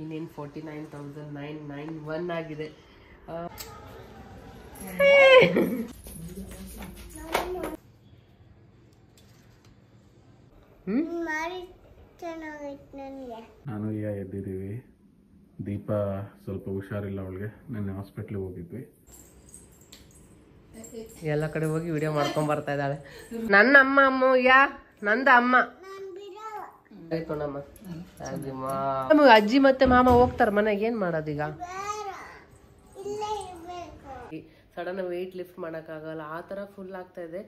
ಇನ್ನೇನು 49,991 ಆಗಿದೆ. ನಾನು ಈಗ ಎದ್ದಿದ್ದೀವಿ. ದೀಪ ಸ್ವಲ್ಪ ಹುಷಾರಿಲ್ಲ, ಅವಳಿಗೆ ನಿನ್ನೆ ಹಾಸ್ಪಿಟ್ಲಿಗೆ ಹೋಗಿದ್ವಿ. ಎಲ್ಲ ಕಡೆ ಹೋಗಿ ವಿಡಿಯೋ ಮಾಡ್ಕೊಂಡ್ ಬರ್ತಾ ಇದ್ದಾಳೆ. ನನ್ನ ಅಮ್ಮ ನಂದ ಅಮ್ಮ ಅಜ್ಜಿ ಮತ್ತೆ ಮಾಮ ಹೋಗ್ತಾರ ಮನೆಗೆ. ಏನ್ ಮಾಡೋದೀಗ? ಸಡನ್ ವೆಯ್ಟ್ ಲಿಫ್ಟ್ ಮಾಡಕ್ ಆಗಲ್ಲ, ಆ ತರ ಫುಲ್ ಆಗ್ತಾ ಇದೆ.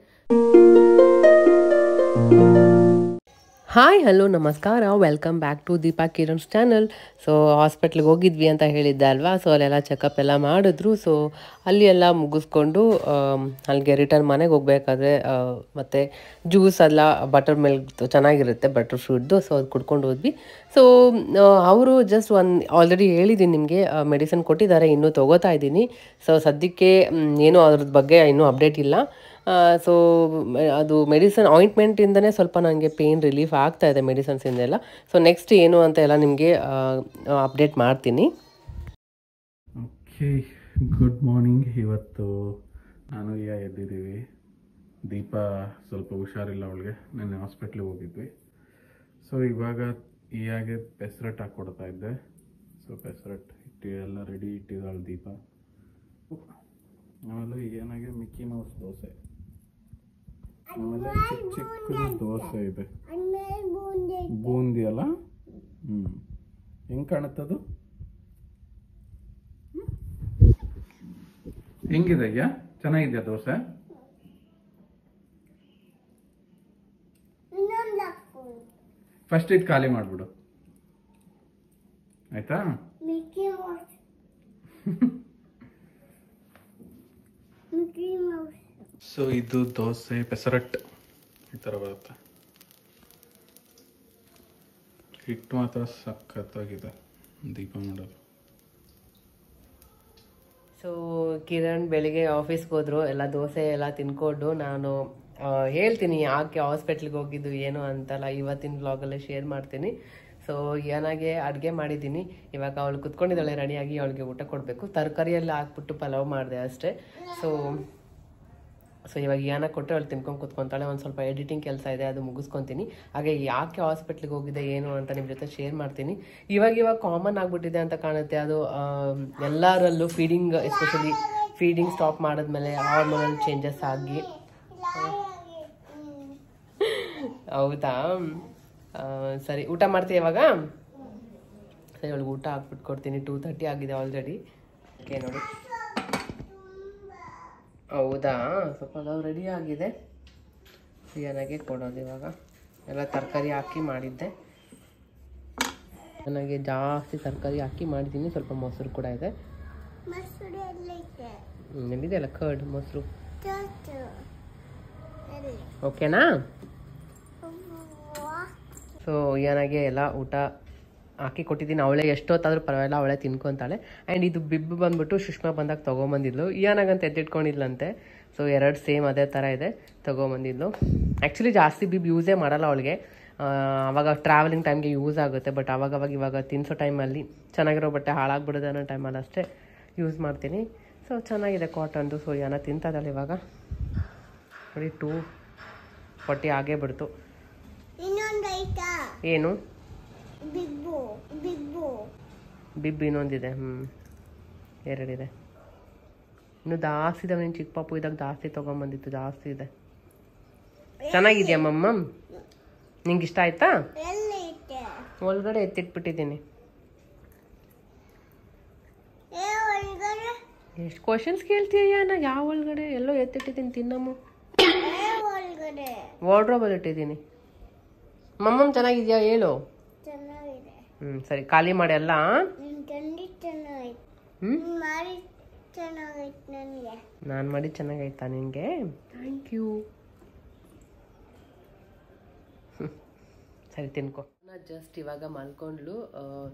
ಹಾಯ್ ಹಲೋ ನಮಸ್ಕಾರ, welcome back to Deepa Kiran's channel. So ಹಾಸ್ಪಿಟ್ಲಿಗೆ ಹೋಗಿದ್ವಿ ಅಂತ ಹೇಳಿದ್ದೆ ಅಲ್ವಾ. ಸೊ ಅಲ್ಲೆಲ್ಲ ಚೆಕಪ್ ಎಲ್ಲ ಮಾಡಿದ್ರು. ಸೊ ಅಲ್ಲಿ ಎಲ್ಲ ಮುಗಿಸ್ಕೊಂಡು ಅಲ್ಲಿಗೆ ರಿಟರ್ನ್ ಮನೆಗೆ ಹೋಗ್ಬೇಕಾದ್ರೆ ಮತ್ತು ಜ್ಯೂಸ್ ಎಲ್ಲ ಬಟರ್ ಮಿಲ್ಕ್ ಚೆನ್ನಾಗಿರುತ್ತೆ, ಬಟರ್ ಫ್ರೂಟ್ದು. ಸೊ ಅದು ಕುಡ್ಕೊಂಡು ಹೋದ್ವಿ. ಸೊ ಅವರು ಜಸ್ಟ್ ಆಲ್ರೆಡಿ ಹೇಳಿದ್ದೀನಿ ನಿಮಗೆ, ಮೆಡಿಸಿನ್ ಕೊಟ್ಟಿದ್ದಾರೆ, ಇನ್ನೂ ತೊಗೋತಾ ಇದ್ದೀನಿ. ಸೊ ಸದ್ಯಕ್ಕೆ ಏನೂ ಅದ್ರದ್ದು ಬಗ್ಗೆ ಇನ್ನೂ ಅಪ್ಡೇಟ್ ಇಲ್ಲ. ಸೊ ಅದು ಮೆಡಿಸನ್ ಆಯಿಂಟ್ಮೆಂಟಿಂದನೇ ಸ್ವಲ್ಪ ನನಗೆ ಪೇಯ್ನ್ ರಿಲೀಫ್ ಆಗ್ತಾ ಇದೆ ಮೆಡಿಸನ್ಸಿಂದೆಲ್ಲ. ಸೊ ನೆಕ್ಸ್ಟ್ ಏನು ಅಂತ ಎಲ್ಲ ನಿಮಗೆ ಅಪ್ಡೇಟ್ ಮಾಡ್ತೀನಿ. Okay, good morning. ಇವತ್ತು ನಾನು ಈಗ ಎದ್ದಿದ್ದೀವಿ. ದೀಪ ಸ್ವಲ್ಪ ಹುಷಾರಿಲ್ಲ, ಅವಳಿಗೆ ನಿನ್ನೆ ಹಾಸ್ಪಿಟ್ಲಿಗೆ ಹೋಗಿದ್ವಿ. ಸೊ ಇವಾಗ ಈಗಾಗೆ ಪೆಸರಟ್ ಹಾಕ್ಕೊಡ್ತಾ ಇದ್ದೆ. ಸೊ ಪೆಸರಟ್ ಹಿಟ್ಟು ಎಲ್ಲ ರೆಡಿ ಇಟ್ಟಿದ್ದಾಳೆ ದೀಪ. ಆಮೇಲೆ ಏನಾಗೆ ಮಿಕ್ಕಿ ಮೌಸ್ ದೋಸೆ, ಆಮೇಲೆ ಚಿಕ್ಕ ಚಿಕ್ಕ ದೋಸೆ ಇದೆ, ಬೂಂದಿ ಅಲ್ಲ. ಹೆಂಗ್ ಕಾಣುತ್ತದು? ಹೆಂಗಿದೆಯಾ? ಚೆನ್ನಾಗಿದೆಯಾ ದೋಸೆ? ಫಸ್ಟ್ ಇದು ಖಾಲಿ ಮಾಡ್ಬಿಡು, ಆಯ್ತಾ? ಸೊ ಇದು ದೋಸೆ ಪೆಸರಟ್ ಈ ಥರ ಬರುತ್ತೆ. ಹಿಟ್ಟು ಮಾತ್ರ ಸಖತ್ತಾಗಿದೆ ದೀಪ ಮಾಡೋದು. ಸೊ ಕಿರಣ್ ಬೆಳಿಗ್ಗೆ ಆಫೀಸ್ಗೆ ಹೋದ್ರು, ಎಲ್ಲ ದೋಸೆ ಎಲ್ಲ ತಿನ್ಕೊಂಡು. ನಾನು ಹೇಳ್ತೀನಿ ಯಾಕೆ ಹಾಸ್ಪಿಟ್ಲಿಗೆ ಹೋಗಿದ್ದು ಏನು ಅಂತಲ್ಲ, ಇವತ್ತಿನ ಬ್ಲಾಗಲ್ಲೇ ಶೇರ್ ಮಾಡ್ತೀನಿ. ಸೊ ಏನಾಗೆ ಅಡುಗೆ ಮಾಡಿದ್ದೀನಿ. ಇವಾಗ ಅವಳು ಕುತ್ಕೊಂಡಿದ್ದಾಳೆ ರೆಡಿಯಾಗಿ, ಅವಳಿಗೆ ಊಟ ಕೊಡಬೇಕು. ತರಕಾರಿಯೆಲ್ಲ ಹಾಕ್ಬಿಟ್ಟು ಪಲಾವ್ ಮಾಡಿದೆ ಅಷ್ಟೇ. ಸೊ ಇವಾಗ ಏನಾಗ ಕೊಟ್ಟರೆ ಅವಳು ತಿನ್ಕೊಂಡು ಕುತ್ಕೊತಾಳೆ. ಒಂದು ಸ್ವಲ್ಪ ಎಡಿಟಿಂಗ್ ಕೆಲಸ ಇದೆ, ಅದು ಮುಗಿಸ್ಕೊತೀನಿ. ಹಾಗೆ ಯಾಕೆ ಹಾಸ್ಪಿಟ್ಲಿಗೆ ಹೋಗಿದೆ ಏನು ಅಂತ ನಿಮ್ಮ ಜೊತೆ ಶೇರ್ ಮಾಡ್ತೀನಿ. ಇವಾಗ ಕಾಮನ್ ಆಗಿಬಿಟ್ಟಿದೆ ಅಂತ ಕಾಣುತ್ತೆ ಅದು ಎಲ್ಲರಲ್ಲೂ. ಫೀಡಿಂಗ್, ಎಸ್ಪೆಷಲಿ ಫೀಡಿಂಗ್ ಸ್ಟಾಪ್ ಮಾಡಿದ್ಮೇಲೆ ಹಾರ್ಮೋನಲ್ ಚೇಂಜಸ್ ಆಗಿ. ಹೌದಾ, ಸರಿ ಊಟ ಮಾಡ್ತೀವಿ ಇವಾಗ. ಸರಿ, ಅವಳಿಗೆ ಊಟ ಹಾಕ್ಬಿಟ್ಟು ಕೊಡ್ತೀನಿ. 2:30 ಆಗಿದೆ ಆಲ್ರೆಡಿ. ಓಕೆ ನೋಡಿ, ಹೌದಾ, ಸ್ವಲ್ಪ ಅದು ರೆಡಿ ಆಗಿದೆ. ಏನಾಗೆ ಕೊಡೋದು ಇವಾಗ. ಎಲ್ಲ ತರಕಾರಿ ಹಾಕಿ ಮಾಡಿದ್ದೆ, ನನಗೆ ಜಾಸ್ತಿ ತರಕಾರಿ ಹಾಕಿ ಮಾಡಿದ್ದೀನಿ. ಸ್ವಲ್ಪ ಮೊಸರು ಕೂಡ ಇದೆ. ಎಲ್ಲಿದೆ ಅಲ್ಲ ಕರ್ಡ್ ಮೊಸರು. ಓಕೆನಾ? ಸೊ ಏನಾಗೆ ಎಲ್ಲ ಊಟ ಹಾಕಿ ಕೊಟ್ಟಿದ್ದೀನಿ. ಅವಳೇ ಎಷ್ಟೊತ್ತಾದ್ರೂ ಪರವಾಗಿಲ್ಲ, ಅವಳೇ ತಿನ್ಕೊತಾಳೆ. ಆ್ಯಂಡ್ ಇದು ಬಿಬ್ಬು ಬಂದ್ಬಿಟ್ಟು ಸುಷ್ಮಾ ಬಂದಾಗ ತೊಗೊಂಬಂದಿದ್ಲು. ಏನಾಗಂತ ಎತ್ತಿಟ್ಕೊಂಡಿದ್ಲಂತೆ. ಸೊ 2 ಸೇಮ್ ಅದೇ ಥರ ಇದೆ, ತೊಗೊಂಬಂದಿದ್ಲು. ಆ್ಯಕ್ಚುಲಿ ಜಾಸ್ತಿ ಬಿಬ್ಬು ಯೂಸೇ ಮಾಡಲ್ಲ ಅವಳಿಗೆ, ಅವಾಗ ಟ್ರಾವೆಲಿಂಗ್ ಟೈಮ್ಗೆ ಯೂಸ್ ಆಗುತ್ತೆ. ಬಟ್ ಅವಾಗವಾಗ ಇವಾಗ ತಿನ್ಸೋ ಟೈಮಲ್ಲಿ ಚೆನ್ನಾಗಿರೋ ಬಟ್ಟೆ ಹಾಳಾಗ್ಬಿಡೋದು ಅನ್ನೋ ಟೈಮಲ್ಲಿ ಅಷ್ಟೇ ಯೂಸ್ ಮಾಡ್ತೀನಿ. ಸೊ ಚೆನ್ನಾಗಿದೆ ಕಾಟನ್ದು. ಸೊ ಏನೋ ತಿಂತದಲ್ಲ ಇವಾಗ. ನೋಡಿ 2:40 ಆಗೇ ಬಿಡ್ತು. ಏನು ಬಿಬ್ಬು ಇನ್ನೊಂದಿದೆ. 2 ಇದೆ. ಇನ್ನು ಜಾಸ್ತಿ ಇದಾವೆ. ನೀನು ಚಿಕ್ಕ ಪಾಪು ಇದ್ದಾಗ ಜಾಸ್ತಿ ತೊಗೊಂಬಂದಿತ್ತು, ಜಾಸ್ತಿ ಇದೆ. ಚೆನ್ನಾಗಿದ್ಯಾ ಮಮ್ಮ? ನಿಂಗೆ ಇಷ್ಟ ಆಯ್ತಾ? ಒಳಗಡೆ ಎತ್ತಿಟ್ಬಿಟ್ಟಿದ್ದೀನಿ. ಎಷ್ಟು ಕ್ವಶನ್ಸ್ ಕೇಳ್ತೀಯ? ನಾ ಯಾವ ಒಳಗಡೆ? ಎಲ್ಲೋ ಎತ್ತಿಟ್ಟಿದ್ದೀನಿ, ತಿನ್ನಮ್ಮ. ವಾರ್ಡ್ರೋಬಲ್ಲಿ ಇಟ್ಟಿದ್ದೀನಿ. ಮಮ್ಮಮ್ ಚೆನ್ನಾಗಿದ್ಯಾ ಹೇಳು? ಸರಿ, ಖಾಲಿ ಮಾಡಿ ಅಲ್ಲ. ನಾನು ಮಾಡಿ ಚೆನ್ನಾಗೈತಾ ನಿನಗೆ? Thank you. ಸರಿ ತಿನ್ಕೊ. ಜಸ್ಟ್ ಇವಾಗ ಮಲ್ಕೊಂಡ್ಲು.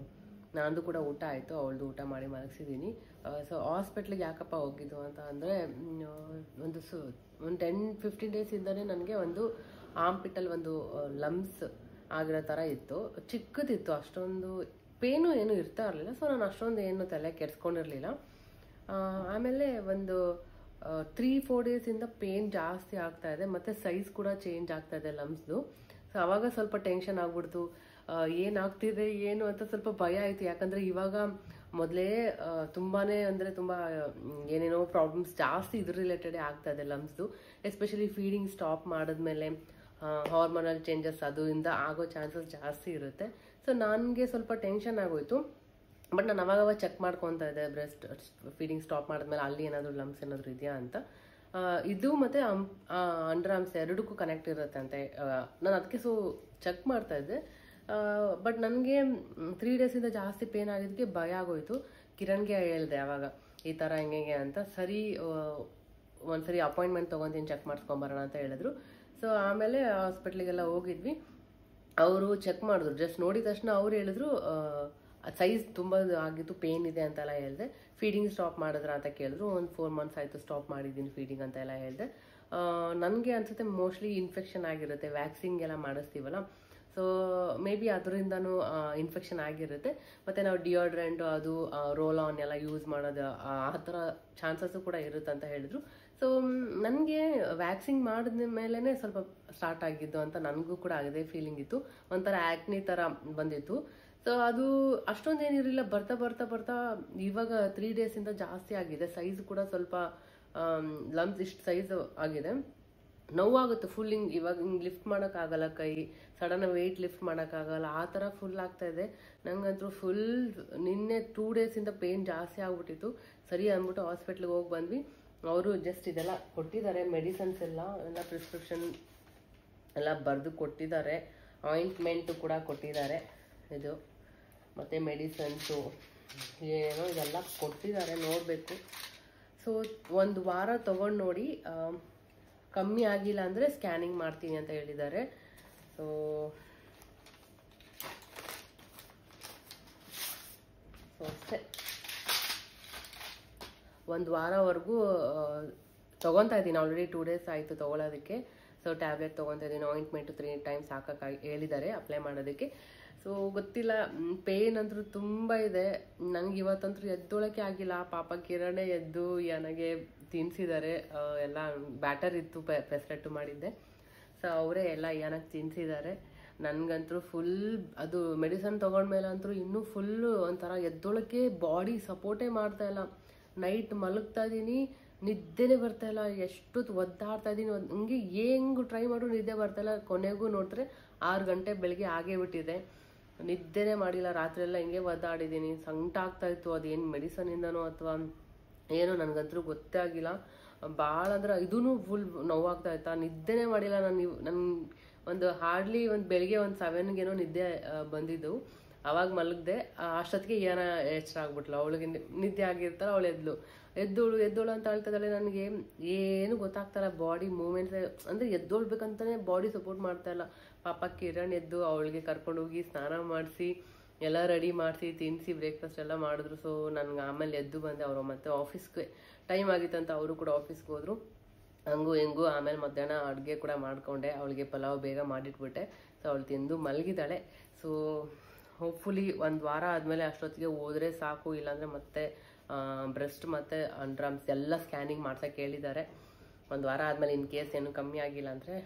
ನಂದು ಕೂಡ ಊಟ ಆಯಿತು, ಅವಳದು ಊಟ ಮಾಡಿ ಮಲಗಿಸಿದ್ದೀನಿ. ಸೊ ಹಾಸ್ಪಿಟ್ಲಿಗೆ ಯಾಕಪ್ಪ ಹೋಗಿದ್ದು ಅಂತ ಅಂದರೆ, ಒಂದು 10-15 ಡೇಸಿಂದನೇ ನನಗೆ ಒಂದು ಆರ್ಮ್ ಪಿಟ್ಟಲ್ಲಿ ಒಂದು ಲಮ್ಸ್ ಆಗಿರೋ ಥರ ಇತ್ತು. ಚಿಕ್ಕದಿತ್ತು, ಅಷ್ಟೊಂದು ಪೇನು ಏನು ಇರ್ತಾ ಇರಲಿಲ್ಲ. ಸೊ ನಾನು ಅಷ್ಟೊಂದು ಏನು ತಲೆ ಕೆಡ್ಸ್ಕೊಂಡಿರಲಿಲ್ಲ. ಆಮೇಲೆ ಒಂದು 3-4 ಡೇಸಿಂದ ಪೇನ್ ಜಾಸ್ತಿ ಆಗ್ತಾ ಇದೆ, ಮತ್ತು ಸೈಜ್ ಕೂಡ ಚೇಂಜ್ ಆಗ್ತಾ ಇದೆ ಲಮ್ಸ್ದು. ಸೊ ಅವಾಗ ಸ್ವಲ್ಪ ಟೆನ್ಷನ್ ಆಗ್ಬಿಡ್ತು, ಏನಾಗ್ತಿದೆ ಏನು ಅಂತ ಸ್ವಲ್ಪ ಭಯ ಆಯಿತು. ಯಾಕಂದರೆ ಇವಾಗ ಮೊದಲೇ ತುಂಬಾ ಅಂದರೆ ತುಂಬ ಏನೇನೋ ಪ್ರಾಬ್ಲಮ್ಸ್ ಜಾಸ್ತಿ ಇದ್ರ ರಿಲೇಟೆಡೇ ಆಗ್ತಾ ಇದೆ ಲಮ್ಸ್ದು. ಎಸ್ಪೆಷಲಿ ಫೀಡಿಂಗ್ ಸ್ಟಾಪ್ ಮಾಡಿದ್ಮೇಲೆ ಹಾರ್ಮೋನಲ್ ಚೇಂಜಸ್ ಅದರಿಂದ ಆಗೋ ಚಾನ್ಸಸ್ ಜಾಸ್ತಿ ಇರುತ್ತೆ. ಸೊ ನನಗೆ ಸ್ವಲ್ಪ ಟೆನ್ಷನ್ ಆಗೋಯ್ತು. ಬಟ್ ನಾನು ಅವಾಗ ಚೆಕ್ ಮಾಡ್ಕೊತಾ ಇದ್ದೆ, ಬ್ರೆಸ್ಟ್ ಫೀಡಿಂಗ್ ಸ್ಟಾಪ್ ಮಾಡಿದ್ಮೇಲೆ ಅಲ್ಲಿ ಏನಾದರೂ ಲಮ್ಸ್ ಏನಾದರೂ ಇದೆಯಾ ಅಂತ. ಇದು ಮತ್ತು ಅಂಡರ್ ಆರ್ಮ್ಸ್ ಎರಡಕ್ಕೂ ಕನೆಕ್ಟ್ ಇರುತ್ತೆ ಅಂತೆ. ನಾನು ಅದಕ್ಕೆ ಚೆಕ್ ಮಾಡ್ತಾ ಇದ್ದೆ. ಬಟ್ ನನಗೆ 3 ಡೇಸಿಂದ ಜಾಸ್ತಿ ಪೇನ್ ಆಗಿದ್ದಕ್ಕೆ ಭಯ ಆಗೋಯ್ತು. ಕಿರಣ್ಗೆ ಹೇಳಿದೆ ಆವಾಗ ಈ ಥರ ಹೆಂಗೆ ಅಂತ. ಸರಿ ಒಂದ್ಸರಿ ಅಪಾಯಿಂಟ್ಮೆಂಟ್ ತೊಗೊತೀನಿ, ಚೆಕ್ ಮಾಡಿಸ್ಕೊಂಬರೋಣ ಅಂತ ಹೇಳಿದ್ರು. ಸೊ ಆಮೇಲೆ ಹಾಸ್ಪಿಟ್ಲಿಗೆಲ್ಲ ಹೋಗಿದ್ವಿ. ಅವರು ಚೆಕ್ ಮಾಡಿದ್ರು. ಜಸ್ಟ್ ನೋಡಿದ ತಕ್ಷಣ ಅವ್ರು ಹೇಳಿದ್ರು ಸೈಜ್ ತುಂಬ ಆಗಿತ್ತು, ಪೇನ್ ಇದೆ ಅಂತೆಲ್ಲ ಹೇಳಿದೆ. ಫೀಡಿಂಗ್ ಸ್ಟಾಪ್ ಮಾಡಿದ್ರ ಅಂತ ಕೇಳಿದ್ರು. ಒಂದು 4 ಮಂತ್ಸ್ ಆಯಿತು ಸ್ಟಾಪ್ ಮಾಡಿದ್ದೀನಿ ಫೀಡಿಂಗ್ ಅಂತ ಎಲ್ಲ ಹೇಳಿದೆ. ನನಗೆ ಅನ್ಸುತ್ತೆ ಮೋಸ್ಟ್ಲಿ ಇನ್ಫೆಕ್ಷನ್ ಆಗಿರುತ್ತೆ, ವ್ಯಾಕ್ಸಿಂಗ್ ಎಲ್ಲ ಮಾಡಿಸ್ತೀವಲ್ಲ. ಸೊ ಮೇ ಬಿ ಅದರಿಂದನೂ ಇನ್ಫೆಕ್ಷನ್ ಆಗಿರುತ್ತೆ. ಮತ್ತು ನಾವು ಡಿಯೋಡ್ರೆಂಟ್ ಅದು ರೋಲ್ ಆನ್ ಎಲ್ಲ ಯೂಸ್ ಮಾಡೋದು ಆ ಥರ ಚಾನ್ಸಸ್ಸು ಕೂಡ ಇರುತ್ತೆ ಅಂತ ಹೇಳಿದ್ರು. ಸೊ ನನಗೆ ವ್ಯಾಕ್ಸಿಂಗ್ ಮಾಡಿದ ಮೇಲೇ ಸ್ವಲ್ಪ ಸ್ಟಾರ್ಟ್ ಆಗಿದ್ದು ಅಂತ ನನಗೂ ಕೂಡ ಅದೇ ಫೀಲಿಂಗ್ ಇತ್ತು. ಒಂಥರ ಆ್ಯಕ್ನಿ ಥರ ಬಂದಿತ್ತು. ಸೊ ಅದು ಅಷ್ಟೊಂದೇನಿರಲಿಲ್ಲ. ಬರ್ತಾ ಬರ್ತಾ ಬರ್ತಾ ಇವಾಗ 3 ಡೇಸಿಂದ ಜಾಸ್ತಿ ಆಗಿದೆ. ಸೈಜ್ ಕೂಡ ಸ್ವಲ್ಪ ಲಮ್ಸ್ ಇಷ್ಟು ಸೈಜ್ ಆಗಿದೆ. ನೋವಾಗುತ್ತೆ ಫುಲ್. ಇವಾಗ ಹಿಂಗೆ ಲಿಫ್ಟ್ ಮಾಡೋಕ್ಕಾಗಲ್ಲ, ಕೈ ಸಡನ್ ವೆಯ್ಟ್ ಲಿಫ್ಟ್ ಮಾಡೋಕ್ಕಾಗಲ್ಲ, ಆ ಥರ ಫುಲ್ ಆಗ್ತಾ ಇದೆ. ನಂಗಂತೂ ಫುಲ್ ನಿನ್ನೆ 2 ಡೇಸಿಂದ ಪೇನ್ ಜಾಸ್ತಿ ಆಗ್ಬಿಟ್ಟಿತ್ತು. ಸರಿ ಅಂದ್ಬಿಟ್ಟು ಹಾಸ್ಪಿಟ್ಲಿಗೆ ಹೋಗಿ ಬಂದ್ವಿ. ಅವರು ಜಸ್ಟ್ ಇದೆಲ್ಲ ಕೊಟ್ಟಿದ್ದಾರೆ, ಮೆಡಿಸನ್ಸ್ ಎಲ್ಲ ಪ್ರಿಸ್ಕ್ರಿಪ್ಷನ್ ಎಲ್ಲ ಬರೆದು ಕೊಟ್ಟಿದ್ದಾರೆ. ಆಯಿಂಟ್ಮೆಂಟು ಕೂಡ ಕೊಟ್ಟಿದ್ದಾರೆ ಇದು, ಮತ್ತು ಮೆಡಿಸನ್ಸು ಏನೋ ಇದೆಲ್ಲ ಕೊಟ್ಟಿದ್ದಾರೆ, ನೋಡಬೇಕು. ಸೊ 1 ವಾರ ತೊಗೊಂಡು ನೋಡಿ, ಕಮ್ಮಿ ಆಗಿಲ್ಲ ಅಂದರೆ ಸ್ಕ್ಯಾನಿಂಗ್ ಮಾಡ್ತೀನಿ ಅಂತ ಹೇಳಿದ್ದಾರೆ. ಸೊ ಅಷ್ಟೇ, 1 ವಾರವರೆಗೂ ತೊಗೊತಾ ಇದ್ದೀನಿ. ಆಲ್ರೆಡಿ 2 ಡೇಸ್ ಆಯಿತು ತೊಗೊಳೋದಕ್ಕೆ. ಸೊ ಟ್ಯಾಬ್ಲೆಟ್ ತೊಗೊತಾ ಇದ್ದೀನಿ. ಆಯಿಂಟ್ಮೆಂಟು 3 ಟೈಮ್ಸ್ ಹಾಕೋಕ್ಕೆ ಹೇಳಿದ್ದಾರೆ ಅಪ್ಲೈ ಮಾಡೋದಕ್ಕೆ. ಸೊ ಗೊತ್ತಿಲ್ಲ, ಪೇನ್ ಅಂತೂ ತುಂಬ ಇದೆ. ನನಗೆ ಇವತ್ತಂತೂ ಎದ್ದೊಳಕ್ಕೆ ಆಗಿಲ್ಲ. ಪಾಪ ಕಿರಣೆ ಎದ್ದು ನನಗೆ ತಿನ್ನಿಸಿದ್ದಾರೆ. ಎಲ್ಲ ಬ್ಯಾಟರ್ ಇತ್ತು, ಪೆಸ್ಲೆಟ್ಟು ಮಾಡಿದ್ದೆ. ಸೊ ಅವರೇ ಎಲ್ಲ ಏನಕ್ಕೆ ತಿನ್ನಿಸಿದ್ದಾರೆ. ನನಗಂತೂ ಫುಲ್ ಅದು ಮೆಡಿಸನ್ ತೊಗೊಂಡ್ಮೇಲೆ ಅಂತೂ ಇನ್ನೂ ಫುಲ್ಲು ಒಂಥರ ಎದ್ದೊಳಕ್ಕೆ ಬಾಡಿ ಸಪೋರ್ಟೇ ಮಾಡ್ತಾಯಿಲ್ಲ. ನೈಟ್ ಮಲಗ್ತಾ ಇದ್ದೀನಿ, ನಿದ್ದೆನೇ ಬರ್ತಾಯಿಲ್ಲ. ಎಷ್ಟು ಒದ್ದಾಡ್ತಾ ಇದ್ದೀನಿ, ಹಂಗೆ ಹೆಂಗೆ ಟ್ರೈ ಮಾಡಿದ್ರು ನಿದ್ದೆ ಬರ್ತಾಯಿಲ್ಲ. ಕೊನೆಗೂ ನೋಡಿದ್ರೆ 6 ಗಂಟೆ ಬೆಳಗ್ಗೆ ಆಗೇ ಬಿಟ್ಟಿದೆ. ನಿದ್ದೆನೇ ಮಾಡಿಲ್ಲ. ರಾತ್ರಿ ಎಲ್ಲ ಹಿಂಗೆ ಒದ್ದಾಡಿದ್ದೀನಿ. ಸಂಕಟ ಆಗ್ತಾಯಿತ್ತು. ಅದೇನು ಮೆಡಿಸನಿಂದನೋ ಅಥವಾ ಏನೋ ನನಗಂತೂ ಗೊತ್ತೇ ಆಗಿಲ್ಲ. ಭಾಳ ಅಂದ್ರೆ ಇದೂ ಫುಲ್ ನೋವಾಗ್ತಾ ಇತ್ತಾ. ನಿದ್ದೆನೇ ಮಾಡಿಲ್ಲ ನಾನು. ಒಂದು ಹಾರ್ಡ್ಲಿ ಬೆಳಿಗ್ಗೆ 7ಗೇನೋ ನಿದ್ದೆ ಬಂದಿದ್ದು. ಅವಾಗ ಮಲಗಿದೆ. ಅಷ್ಟೊತ್ತಿಗೆ ಎಚ್ಚರ ಆಗ್ಬಿಟ್ಲು. ಅವಳಿಗೆ ನಿದ್ದೆ ಆಗಿರ್ತಾಳೆ, ಅವಳು ಎದ್ದೋಳು ಅಂತ ಹೇಳ್ತಿದ್ದಾಳೆ. ನನಗೆ ಏನು ಗೊತ್ತಾಗ್ತಾಯಿಲ್ಲ. ಬಾಡಿ ಮೂಮೆಂಟ್ಸ್ ಅಂದರೆ ಎದ್ದೋಳ್ಬೇಕಂತಲೇ ಬಾಡಿ ಸಪೋರ್ಟ್ ಮಾಡ್ತಾಯಿಲ್ಲ. ಪಾಪ ಕಿರಣ್ ಎದ್ದು ಅವಳಿಗೆ ಕರ್ಕೊಂಡೋಗಿ ಸ್ನಾನ ಮಾಡಿಸಿ ಎಲ್ಲ ರೆಡಿ ಮಾಡಿಸಿ ತಿನ್ನಿಸಿ ಬ್ರೇಕ್ಫಾಸ್ಟ್ ಎಲ್ಲ ಮಾಡಿದ್ರು. ಸೊ ನನಗೆ ಆಮೇಲೆ ಎದ್ದು ಬಂದೆ. ಅವರು ಮತ್ತೆ ಆಫೀಸ್ಗೆ ಟೈಮ್ ಆಗಿತ್ತಂತ ಅವರು ಕೂಡ ಆಫೀಸ್ಗೆ ಹೋದರು. ಹಂಗೂ ಹೆಂಗೂ ಆಮೇಲೆ ಮಧ್ಯಾಹ್ನ ಅಡುಗೆ ಕೂಡ ಮಾಡಿಕೊಂಡೆ. ಅವಳಿಗೆ ಪಲಾವ್ ಬೇಗ ಮಾಡಿಟ್ಬಿಟ್ಟೆ. ಸೊ ಅವಳು ತಿಂದು ಮಲಗಿದ್ದಾಳೆ. ಸೊ ಹೋಪ್ಫುಲಿ 1 ವಾರ ಆದಮೇಲೆ ಅಷ್ಟೊತ್ತಿಗೆ ಹೋದರೆ ಸಾಕು. ಇಲ್ಲಾಂದರೆ ಮತ್ತೆ ಬ್ರೆಸ್ಟ್ ಮತ್ತು ಅಂಡರ್ ಆರ್ಮ್ಸ್ ಎಲ್ಲ ಸ್ಕ್ಯಾನಿಂಗ್ ಮಾಡ್ಸೋಕ್ಕೆ ಹೇಳಿದ್ದಾರೆ. 1 ವಾರ ಆದಮೇಲೆ ಇನ್ ಕೇಸ್ ಏನು ಕಮ್ಮಿ ಆಗಿಲ್ಲ ಅಂದರೆ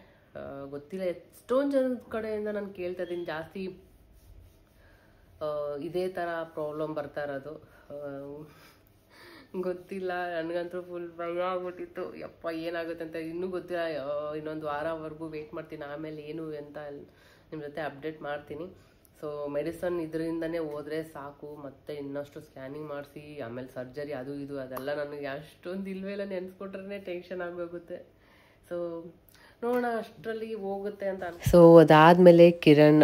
ಗೊತ್ತಿಲ್ಲ. ಎಷ್ಟೊಂದು ಜನದ ಕಡೆಯಿಂದ ನಾನು ಕೇಳ್ತಾ ಇದ್ದೀನಿ, ಜಾಸ್ತಿ ಇದೇ ಥರ ಪ್ರಾಬ್ಲಮ್ ಬರ್ತಾ ಇರೋದು. ಗೊತ್ತಿಲ್ಲ, ನನಗಂತೂ ಫುಲ್ ಭಯ ಆಗ್ಬಿಟ್ಟಿತ್ತು. ಯಪ್ಪ ಏನಾಗುತ್ತೆ ಅಂತ ಇನ್ನೂ ಗೊತ್ತಿಲ್ಲ. ಇನ್ನೊಂದು ವಾರವರೆಗೂ ವೆಯ್ಟ್ ಮಾಡ್ತೀನಿ. ಆಮೇಲೆ ಏನು ಅಂತ ನಿಮ್ಮ ಜೊತೆ ಅಪ್ಡೇಟ್ ಮಾಡ್ತೀನಿ. ಸೊ ಮೆಡಿಸನ್ ಇದರಿಂದನೇ ಹೋದರೆ ಸಾಕು. ಮತ್ತು ಇನ್ನಷ್ಟು ಸ್ಕ್ಯಾನಿಂಗ್ ಮಾಡಿಸಿ ಆಮೇಲೆ ಸರ್ಜರಿ ಅದು ಇದು ಅದೆಲ್ಲ ನನಗೆ ಅಷ್ಟೊಂದು ಇಲ್ವೇ ಇಲ್ಲ. ನೆನೆಸ್ಕೊಟ್ರೆ ಟೆನ್ಷನ್ ಆಗೋಗುತ್ತೆ. ಸೊ ನೋಡೋಣ ಅಷ್ಟರಲ್ಲಿ ಹೋಗುತ್ತೆ ಅಂತ. ಸೊ ಅದಾದಮೇಲೆ ಕಿರಣ್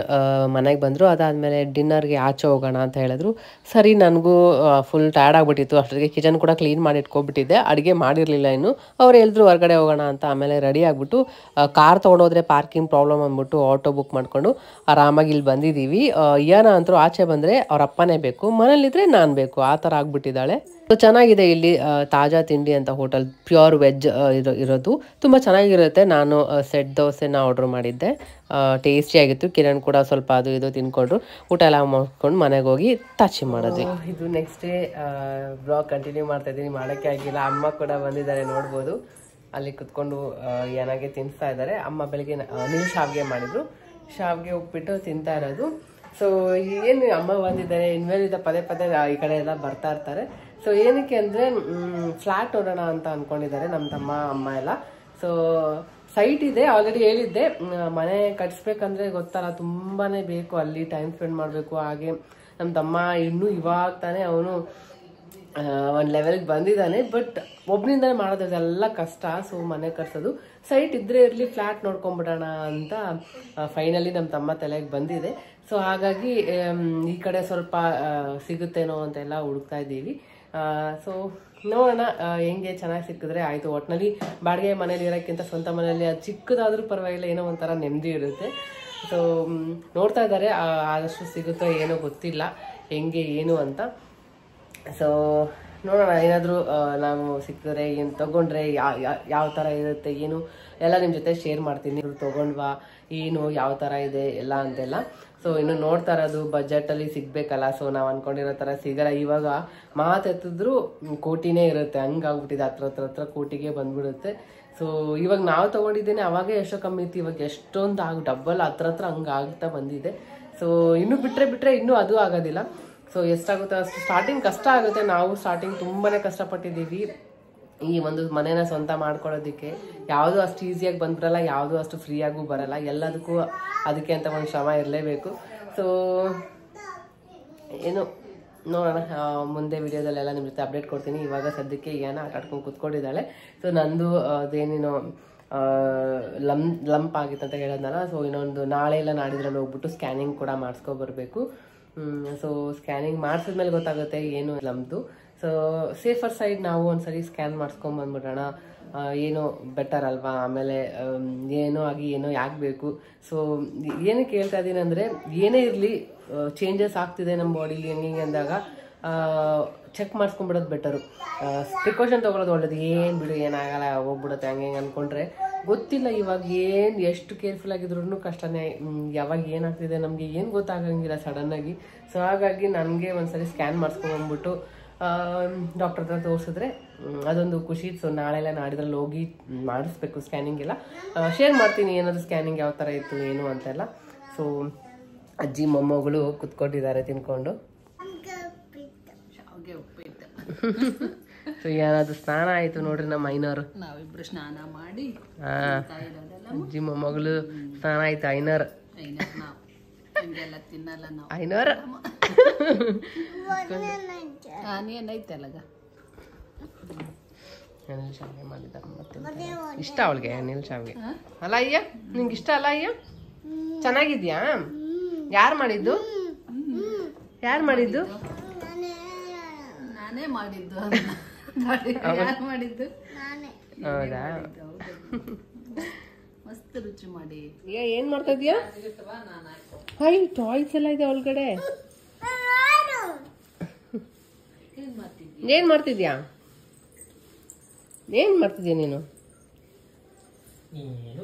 ಮನೆಗೆ ಬಂದರು. ಅದಾದಮೇಲೆ ಡಿನ್ನರ್ಗೆ ಆಚೆ ಹೋಗೋಣ ಅಂತ ಹೇಳಿದ್ರು. ಸರಿ, ನನಗೂ ಫುಲ್ ಟಯರ್ಡ್ ಆಗಿಬಿಟ್ಟಿತ್ತು. ಅಷ್ಟೊತ್ತಿಗೆ ಕಿಚನ್ ಕೂಡ ಕ್ಲೀನ್ ಮಾಡಿ ಇಟ್ಕೊಬಿಟ್ಟಿದ್ದೆ. ಅಡುಗೆ ಮಾಡಿರಲಿಲ್ಲ ಇನ್ನು. ಅವ್ರು ಹೇಳಿದ್ರು ಹೊರಗಡೆ ಹೋಗೋಣ ಅಂತ. ಆಮೇಲೆ ರೆಡಿ ಆಗಿಬಿಟ್ಟು ಕಾರ್ ತೊಗೊಂಡೋದ್ರೆ ಪಾರ್ಕಿಂಗ್ ಪ್ರಾಬ್ಲಮ್ ಅಂದ್ಬಿಟ್ಟು ಆಟೋ ಬುಕ್ ಮಾಡಿಕೊಂಡು ಆರಾಮಾಗಿ ಇಲ್ಲಿ ಬಂದಿದ್ದೀವಿ. ಏನೋ ಅಂತರೂ ಆಚೆ ಬಂದರೆ ಅವ್ರ ಅಪ್ಪನೇ ಬೇಕು, ಮನೇಲಿದ್ದರೆ ನಾನು ಬೇಕು, ಆ ಥರ ಆಗಿಬಿಟ್ಟಿದ್ದಾಳೆ. ಸೊ ಚೆನ್ನಾಗಿದೆ ಇಲ್ಲಿ ತಾಜಾ ತಿಂಡಿ ಅಂತ ಹೋಟೆಲ್, ಪ್ಯೂರ್ ವೆಜ್ ಇರೋದು ತುಂಬ ಚೆನ್ನಾಗಿರುತ್ತೆ. ನಾನು ಸೆಟ್ ದೋಸೆನ ಆರ್ಡ್ರ್ ಮಾಡಿದ್ದೆ, ಟೇಸ್ಟಿಯಾಗಿತ್ತು. ಕಿರಣ್ ಕೂಡ ಸ್ವಲ್ಪ ಅದು ಇದು ತಿನ್ಕೊಂಡ್ರು. ಊಟ ಎಲ್ಲ ಮಾಡ್ಕೊಂಡು ಮನೆಗೆ ಹೋಗಿ ತಾಚಿ ಮಾಡಿದ್ವಿ. ಇದು ನೆಕ್ಸ್ಟ್ ಡೇ ಬ್ಲಾಗ್ ಕಂಟಿನ್ಯೂ ಮಾಡ್ತಾ ಇದ್ದೀನಿ, ಮಾಡೋಕ್ಕೆ ಆಗಿಲ್ಲ. ಅಮ್ಮ ಕೂಡ ಬಂದಿದ್ದಾರೆ, ನೋಡ್ಬೋದು. ಅಲ್ಲಿ ಕುತ್ಕೊಂಡು ಏನಾಗೆ ತಿನ್ನಿಸ್ತಾ ಇದ್ದಾರೆ. ಅಮ್ಮ ಬೆಳಿಗ್ಗೆ ನೀರು ಶಾವಿಗೆ ಮಾಡಿದ್ರು, ಶಾವಿಗೆ ಉಪ್ಪಿಟ್ಟು ತಿಂತಾ ಇರೋದು. ಸೊ ಏನು ಅಮ್ಮ ಬಂದಿದ್ದಾರೆ, ಇನ್ಮೇಲಿಂದ ಪದೇ ಪದೇ ಈ ಕಡೆ ಎಲ್ಲ ಬರ್ತಾ ಇರ್ತಾರೆ. ಸೊ ಏನಕ್ಕೆ ಅಂದರೆ ಫ್ಲ್ಯಾಟ್ ನೋಡೋಣ ಅಂತ ಅಂದ್ಕೊಂಡಿದ್ದಾರೆ ನಮ್ಮ ತಮ್ಮ ಅಮ್ಮ ಎಲ್ಲ. ಸೊ ಸೈಟ್ ಇದೆ, ಆಲ್ರೆಡಿ ಹೇಳಿದ್ದೆ. ಮನೆ ಕಟ್ಸ್ಬೇಕಂದ್ರೆ ಗೊತ್ತಲ್ಲ, ತುಂಬಾ ಬೇಕು, ಅಲ್ಲಿ ಟೈಮ್ ಸ್ಪೆಂಡ್ ಮಾಡಬೇಕು. ಹಾಗೆ ನಮ್ಮ ತಮ್ಮ ಇನ್ನೂ ಇವಾಗ ತಾನೇ ಅವನು ಒಂದು ಲೆವೆಲ್ಗೆ ಬಂದಿದ್ದಾನೆ. ಬಟ್ ಒಬ್ಬನಿಂದನೇ ಮಾಡೋದು ಅದೆಲ್ಲ ಕಷ್ಟ. ಸೊ ಮನೆ ಕಟ್ಸೋದು, ಸೈಟ್ ಇದ್ರೆ ಇರಲಿ, ಫ್ಲ್ಯಾಟ್ ನೋಡ್ಕೊಂಬಿಡೋಣ ಅಂತ ಫೈನಲಿ ನಮ್ಮ ತಮ್ಮ ತಲೆಗೆ ಬಂದಿದೆ. ಸೊ ಹಾಗಾಗಿ ಈ ಕಡೆ ಸ್ವಲ್ಪ ಸಿಗುತ್ತೇನೋ ಅಂತೆಲ್ಲ ಹುಡುಕ್ತಾ ಇದ್ದೀವಿ. ಸೊ ನೋಡೋಣ, ಹೆಂಗೆ ಚೆನ್ನಾಗಿ ಸಿಕ್ಕಿದ್ರೆ ಆಯಿತು. ಒಟ್ಟಿನಲ್ಲಿ ಬಾಡಿಗೆ ಮನೇಲಿ ಇರೋಕ್ಕಿಂತ ಸ್ವಂತ ಮನೆಯಲ್ಲಿ ಅದು ಚಿಕ್ಕದಾದ್ರೂ ಪರವಾಗಿಲ್ಲ, ಏನೋ ಒಂಥರ ನೆಮ್ಮದಿ ಇರುತ್ತೆ. ಸೊ ನೋಡ್ತಾ ಇದ್ದಾರೆ, ಆದಷ್ಟು ಸಿಗುತ್ತೋ ಏನೋ ಗೊತ್ತಿಲ್ಲ ಹೆಂಗೆ ಏನು ಅಂತ. ಸೊ ನೋಡೋಣ, ಏನಾದರೂ ನಾವು ಸಿಕ್ಕಿದ್ರೆ ಏನು ತೊಗೊಂಡ್ರೆ ಯಾವ ಥರ ಇರುತ್ತೆ ಏನು ಎಲ್ಲ ನಿಮ್ಮ ಜೊತೆ ಶೇರ್ ಮಾಡ್ತೀನಿ. ತೊಗೊಂಡ್ವಾ ಏನು ಯಾವ ಥರ ಇದೆ ಎಲ್ಲ ಅಂತೆಲ್ಲ. ಸೊ ಇನ್ನು ನೋಡ್ತಾ ಇರೋದು ಬಜೆಟಲ್ಲಿ ಸಿಗಬೇಕಲ್ಲ. ಸೊ ನಾವು ಅಂದ್ಕೊಂಡಿರೋ ಥರ ಸಿಗಲ್ಲ. ಇವಾಗ ಮಾತೆತ್ತಿದ್ರು ಕೋಟಿನೇ ಇರುತ್ತೆ, ಹಂಗಾಗ್ಬಿಟ್ಟಿದೆ. ಹತ್ರ ಕೋಟಿಗೆ ಬಂದ್ಬಿಡುತ್ತೆ. ಸೊ ಇವಾಗ ನಾವು ತೊಗೊಂಡಿದ್ದೇನೆ, ಅವಾಗೇ ಎಷ್ಟೋ ಕಮ್ಮಿ ಇತ್ತು, ಇವಾಗ ಎಷ್ಟೊಂದು ಡಬ್ಬಲ್ ಹತ್ರ ಹಂಗೆ ಆಗ್ತಾ ಬಂದಿದೆ. ಸೊ ಇನ್ನೂ ಬಿಟ್ಟರೆ ಇನ್ನೂ ಅದು ಆಗೋದಿಲ್ಲ. ಸೊ ಎಷ್ಟಾಗುತ್ತೆ ಅಷ್ಟು ಸ್ಟಾರ್ಟಿಂಗ್ ಕಷ್ಟ ಆಗುತ್ತೆ. ನಾವು ಸ್ಟಾರ್ಟಿಂಗ್ ತುಂಬಾ ಕಷ್ಟಪಟ್ಟಿದ್ದೀವಿ ಈ ಒಂದು ಮನೇನ ಸ್ವಂತ ಮಾಡ್ಕೊಳ್ಳೋದಕ್ಕೆ. ಯಾವುದೂ ಅಷ್ಟು ಈಸಿಯಾಗಿ ಬಂದ್ಬರಲ್ಲ, ಯಾವುದೂ ಅಷ್ಟು ಫ್ರೀಯಾಗೂ ಬರಲ್ಲ. ಎಲ್ಲದಕ್ಕೂ ಅದಕ್ಕೆ ಅಂತ ಒಂದು ಶ್ರಮ ಇರಲೇಬೇಕು. ಸೊ ಏನು ನೋಡೋಣ, ಮುಂದೆ ವಿಡಿಯೋದಲ್ಲೆಲ್ಲ ನಿಮ್ಮ ಜೊತೆ ಅಪ್ಡೇಟ್ ಕೊಡ್ತೀನಿ. ಇವಾಗ ಸದ್ಯಕ್ಕೆ ಏನೋ ಆಟ ಆಡ್ಕೊಂಡು ಕೂತ್ಕೊಂಡಿದ್ದಾಳೆ. ಸೊ ನಂದು ಅದೇನೇನೋ ಲಂಪ್ ಆಗಿತ್ತು ಅಂತ ಹೇಳೋದಲ್ಲ. ಸೊ ಇನ್ನೊಂದು ನಾಳೆ ಇಲ್ಲ ನಾಡಿದ್ರಲ್ಲಿ ಹೋಗ್ಬಿಟ್ಟು ಸ್ಕ್ಯಾನಿಂಗ್ ಕೂಡ ಮಾಡಿಸ್ಕೊಬರ್ಬೇಕು. ಸೊ ಸ್ಕ್ಯಾನಿಂಗ್ ಮಾಡಿಸಿದ್ಮೇಲೆ ಗೊತ್ತಾಗುತ್ತೆ ಏನು ಲಂಪ್ದು. ಸೊ ಸೇಫರ್ ಸೈಡ್ ನಾವು ಒಂದ್ಸರಿ ಸ್ಕ್ಯಾನ್ ಮಾಡಿಸ್ಕೊಂಬಂದ್ಬಿಡೋಣ, ಏನೋ ಬೆಟರ್ ಅಲ್ವಾ. ಆಮೇಲೆ ಏನೋ ಆಗಿ ಏನೋ ಆಗಬೇಕು. ಸೊ ಏನಕ್ಕೆ ಹೇಳ್ತಾ ಇದ್ದೀನಿ ಅಂದರೆ, ಏನೇ ಇರಲಿ ಚೇಂಜಸ್ ಆಗ್ತಿದೆ ನಮ್ಮ ಬಾಡಿಲಿ ಹೆಂಗೆ ಅಂದಾಗ ಚೆಕ್ ಮಾಡಿಸ್ಕೊಂಡ್ಬಿಡೋದು ಬೆಟರು. ಪ್ರಿಕಾಷನ್ ತೊಗೊಳೋದು ಒಳ್ಳೇದು. ಏನು ಬಿಡು ಏನಾಗಲ್ಲ ಹೋಗ್ಬಿಡುತ್ತೆ ಹಂಗೆ ಹೆಂಗೆ ಅಂದ್ಕೊಂಡ್ರೆ ಗೊತ್ತಿಲ್ಲ. ಇವಾಗ ಏನು ಎಷ್ಟು ಕೇರ್ಫುಲ್ ಆಗಿದ್ರು ಕಷ್ಟನೇ. ಯಾವಾಗ ಏನಾಗ್ತಿದೆ ನಮಗೆ ಏನು ಗೊತ್ತಾಗಂಗಿಲ್ಲ ಸಡನ್ನಾಗಿ. ಸೊ ಹಾಗಾಗಿ ನನಗೆ ಒಂದ್ಸರಿ ಸ್ಕ್ಯಾನ್ ಮಾಡಿಸ್ಕೊಂಡ್ಬಂದ್ಬಿಟ್ಟು ಡಾಕ್ಟರ್ ಹತ್ರ ತೋರಿಸಿದ್ರೆ ಅದೊಂದು ಖುಷಿ. ಸೊ ನಾಳೆಲ್ಲ ನಾಡಿದ್ರಲ್ಲಿ ಹೋಗಿ ಮಾಡಿಸ್ಬೇಕು ಸ್ಕ್ಯಾನಿಂಗ್ ಎಲ್ಲ. ಶೇರ್ ಮಾಡ್ತೀನಿ ಏನಾದರೂ ಸ್ಕ್ಯಾನಿಂಗ್ ಯಾವ ಥರ ಇತ್ತು ಏನು ಅಂತೆಲ್ಲ. ಸೊ ಅಜ್ಜಿ ಮೊಮ್ಮಗಳು ಕುತ್ಕೊಂಡಿದ್ದಾರೆ ತಿನ್ಕೊಂಡು. ಸೊ ಏನಾದ್ರು ಸ್ನಾನ ಆಯ್ತು ನೋಡ್ರಿ ನಮ್ಮ ಐನೋರು. ನಾವಿಬ್ರು ಸ್ನಾನ ಮಾಡಿ ಅಜ್ಜಿ ಮೊಮ್ಮಗಳು ಸ್ನಾನ ಆಯ್ತು. ಐನೋರ್ ತಿನ್ನಲ್ಲ ನಾವು. ಐನೋರ್ ಏನಾಯ್ತಲ್ಲಗ ಅನಿಲ್ ಶಾವಿಗೆ ಮಾಡಿದ್ದಾರೆ. ಮತ್ತೆ ಇಷ್ಟ ಅವಳಿಗೆ ಅನಿಲ್ ಶಾವಿಗೆ ಅಲ್ಲ ಅಯ್ಯ? ನಿಂಗೆ ಇಷ್ಟ ಅಲ್ಲ ಅಯ್ಯ? ಚೆನ್ನಾಗಿದ್ಯಾ? ಯಾರು ಮಾಡಿದ್ದು? ಯಾರು ಮಾಡಿದ್ದು? ನಾನೇ ಮಾಡಿದ್ದು. ಯಾರು ಮಾಡಿದ್ದು? ಹೌದಾ? ಮಸ್ತ್ ರುಚಿ ಮಾಡಿ. ಏನ್ ಮಾಡ್ತಾ ಇದೀಯಾ? ಹಾಯ್ ಟಾಯ್ಸ್ ಎಲ್ಲ ಇದೆ ಒಳಗಡೆ. ಏನ್ ಮಾಡ್ತಿದ್ಯಾ? ಏನ್ ಮಾಡ್ತಿದ್ಯಾ ನೀನು?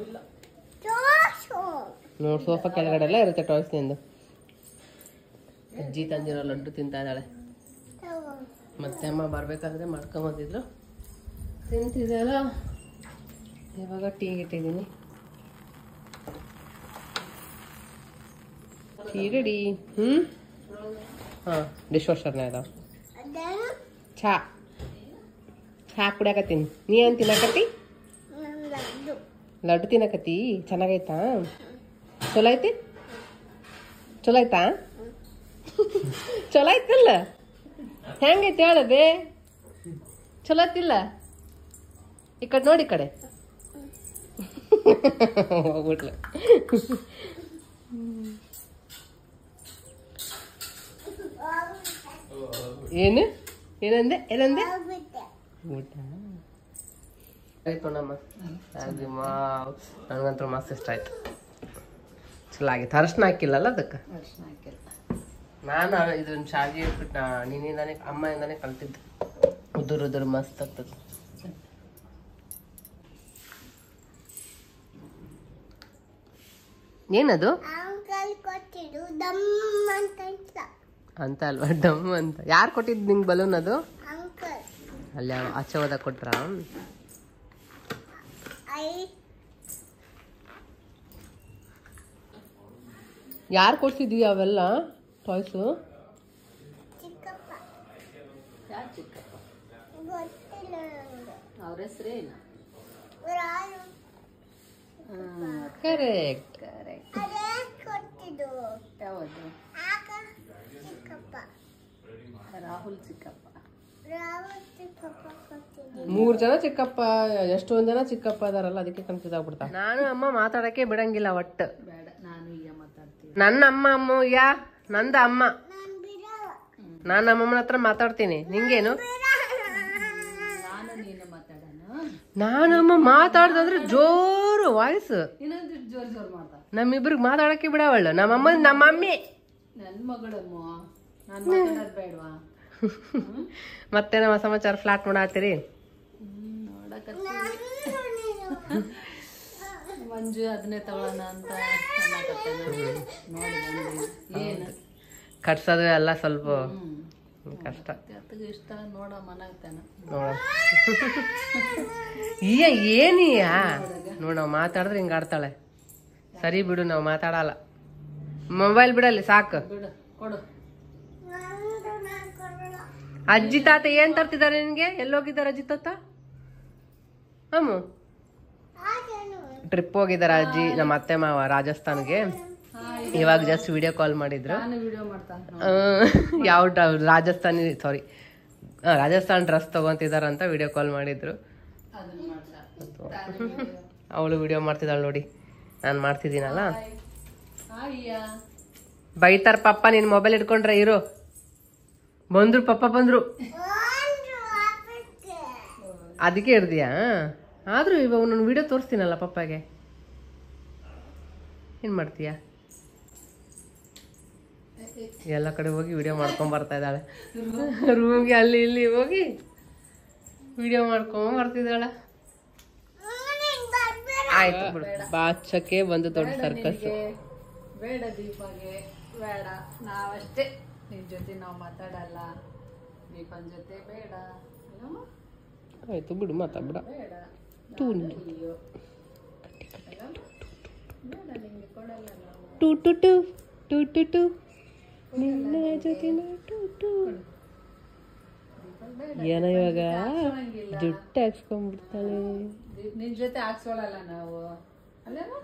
ನೋಡ್ ಸೋಫಾ ಕೆಳಗಡೆ ಎಲ್ಲ ಇರುತ್ತೆ ಟಾಯ್ಸ್ ನಿಂದು. ಅಜ್ಜಿ ತಂದಿರೋ ಲಡ್ಡು ತಿಂತಾ ಇದ್ದಾಳೆ. ಮತ್ತೆ ಅಮ್ಮ ಬರ್ಬೇಕಾದ್ರೆ ಮಾಡ್ಕೊಂಬಂದಿದ್ರು, ತಿಂತಿದ್ದಲ್ಲ. ಇವಾಗ ಟೀ ಇಟ್ಟಿದ್ದೀನಿ. Tea ready. ಹಾಂ ಡಿಶ್ ವಾಷರ್ನ ಇದಾವ. ಚಾ ಕುಡಿಯಾಕತ್ತೀನಿ. ನೀ ಏನು ತಿನ್ನಕತ್ತಿ? ಲಡ್ಡು ತಿನ್ನಕತ್ತಿ. ಚೆನ್ನಾಗೈತಾ? ಚಲೋ ಐತಿ? ಚಲೋ ಆಯ್ತಾ? ಚಲೋ ಆಯ್ತಲ್ಲ? ಹೆಂಗೈತಿ ಹೇಳ ಬೇ? ಚಲೋ ಆಯ್ತಿಲ್ಲ? ಈ ಕಡೆ ನೋಡಿ, ಈ ಕಡೆ ಹೋಗ್ಬಿಟ್ಲ. ಏನು ಏನಂದೆ? ಏನಂದೆ? ಊಟ ಆಯ್ತು ನಮ್ಮ ನನಗಂತೂ ಮಸ್ತ್ ಇಷ್ಟ ಆಯ್ತು. ಚಲೋ ಆಗಿತ್ತು. ಅರಶಿನ ಹಾಕಿಲ್ಲಲ್ಲ ಅದಕ್ಕೆ? ನಾನು ಇದನ್ನ ಶಾವಿಗೆ ಇಟ್ಬಿಟ್ಟು ನೀನಿಂದಾನೆ ಅಮ್ಮಯಿಂದಾನೆ ಕಲ್ತಿದ್ದೆ. ಉದುರು ಉದುರು ಮಸ್ತ್ ಆಗ್ತದೆ. ಏನದು ಅಂತ ಅಲ್ವಾ? ಡಮ್ ಅಂತ ಯಾರು ಕೊಟ್ಟಿದ್ದು ನಿಂಗೆ ಬಲೂನ್? ಅದು ಅಲ್ಲಿ ಆಚೆ ಹೋದಾಗ ಕೊಟ್ರ? ಯಾರು ಕೊಡ್ಸಿದೀಯ ಅವೆಲ್ಲ ಟಾಯ್ಸು? ಅವ್ರ ಹೆಸರೇನು? ಕರೆಕ್ಟ್. ಯಾವುದು? ರಾಹುಲ್ ಚಿಕ್ಕಪ್ಪ. 3 ಜನ ಚಿಕ್ಕಪ್ಪ, ಎಷ್ಟೊಂದ್ ಜನ ಚಿಕ್ಕಪ್ಪ ಅದಾರಲ್ಲ, ಅದಕ್ಕೆ ಕನ್ಫ್ಯೂಸ್ ಆಗ್ಬಿಡ್ತಾ. ನಾನು ಅಮ್ಮ ಮಾತಾಡಕ್ಕೆ ಬಿಡಂಗಿಲ್ಲ ಒಟ್ಟು. ಬೇಡ, ನಾನು ಈಗ ಮಾತಾಡ್ತೀನಿ. ನನ್ನ ಅಮ್ಮ ನಂದ ಅಮ್ಮ. ನಾನು ನಮ್ಮಮ್ಮನ ಹತ್ರ ಮಾತಾಡ್ತೀನಿ. ನಿಂಗೇನು? ನಾನು ನೀನು ಮಾತಾಡೋಣ. ನಾನಮ್ಮ ಮಾತಾಡ್ದಂದ್ರೆ ಜೋರು ವಾಯ್ಸ್. ಇನ್ನೊಂದು ಜೋರ್ ಜೋರ್ ಮಾತಾಡ. ನಮ್ಮಿಬ್ರಿಗೆ ಮಾತಾಡಕ್ಕೆ ಬಿಡವಳ್ಳು. ನಮ್ಮ ಮಮ್ಮಿ ನನ್ನ ಮಗಳಮ್ಮ. ನಾನು ಮಾತಾಡೋದು ಬೇಡವಾ? ಮತ್ತೆ ನಮ್ಮ ಸಮಾಚಾರ ಫ್ಲಾಟ್ ಮಾಡಾತೀರಿ? ಮಂಜು ಅದನ್ನೇ ತಗೊಳ್ಳೋಣ ಅಂತ ಏನು ಕಟ್ಸೋದು ಎಲ್ಲ ಸ್ವಲ್ಪ ಕಷ್ಟ. ಇಷ್ಟ ನೋಡ ಮನಾಗ್ತಾನ ಏನಿಯ ನೋಡ ಮಾತಾಡಿದ್ರೆ ಹಿಂಗ ಆಡ್ತಾಳೆ. ಸರಿ ಬಿಡು, ನಾವು ಮಾತಾಡಲ್ಲ. ಮೊಬೈಲ್ ಬಿಡಲ್ಲಿ ಸಾಕು. ಬಿಡು, ಕೊಡು. ಅಜ್ಜಿ ತಾತ ಏನ್ ತರ್ತಿದಾರೆ ನಿನ್ಗೆ? ಎಲ್ಲೋಗಿದ್ದಾರೆ ಅಜ್ಜಿ ತಾತ? ಅಮ್ಮ ಟ್ರಿಪ್ ಹೋಗಿದಾರ ಅಜ್ಜಿ ನಮ್ಮ ಅತ್ತೆ ಮಾವ ರಾಜಸ್ಥಾನ್ಗೆ. ಇವಾಗ ಜಸ್ಟ್ ವಿಡಿಯೋ ಕಾಲ್ ಮಾಡಿದ್ರು. ಯಾವ ರಾಜಸ್ಥಾನ್ ಡ್ರೆಸ್ ತಗೊಂತಿದಾರಂತ ವಿಡಿಯೋ ಕಾಲ್ ಮಾಡಿದ್ರು. ಅವಳು ವಿಡಿಯೋ ಮಾಡ್ತಿದ್ದಾಳೆ ನೋಡಿ, ನಾನು ಮಾಡ್ತಿದ್ದೀನಲ್ಲ. ಬೈತಾರ ಪಪ್ಪ, ನಿನ್ ಮೊಬೈಲ್ ಇಟ್ಕೊಂಡ್ರೆ ಇರೋ. ಬಂದ್ರು ಪಪ್ಪ ಬಂದ್ರು, ಅದಕ್ಕೆ ಇರ್ದಿಯಾ? ಆದ್ರೂ ಇವಾಗ ನಾನು ವಿಡಿಯೋ ತೋರಿಸ್ತೀನಲ್ಲ ಪಪ್ಪಗೆ. ಏನ್ ಮಾಡ್ತೀಯಾ? ಎಲ್ಲ ಕಡೆ ಹೋಗಿ ವಿಡಿಯೋ ಮಾಡ್ಕೊಂಡ್ ಬರ್ತಾ ಇದ್ದಾಳೆ. ರೂಮ್ಗೆ ಅಲ್ಲಿ ಇಲ್ಲಿ ಹೋಗಿ ವಿಡಿಯೋ ಮಾಡ್ಕೊಂಡ್ ಬರ್ತಿದ್ದಾಳೆ. ಆಯ್ತು ಬಿಡು, ಬಾಚಕ್ಕೆ ಒಂದು ದೊಡ್ಡ ಸರ್ಕಸ್. ಬೇಡ ದೀಪಾಗೆ, ಬೇಡ. ನಾವಷ್ಟೇ ನಿನ್ ಜೊತೆ ನಾವು ಮಾತಾಡಲ್ಲ. ದೀಪನ್ ಜೊತೆ ಬೇಡ. ಆಯ್ತು ಬಿಡು, ಮಾತಾಡ್ಬಿಡ. ನಿನ್ನ ಜೊತೆ ಏನ ಇವಾಗ ಜುಟ್ಟು ಹಾಕ್ಸ್ಕೊಂಡ್ಬಿಡ್ತಾಳೆ. ನಿನ್ ಜೊತೆ ಹಾಕ್ಸೋಳಲ್ಲ ನಾವು. ಅಲ್ಲೇನೋ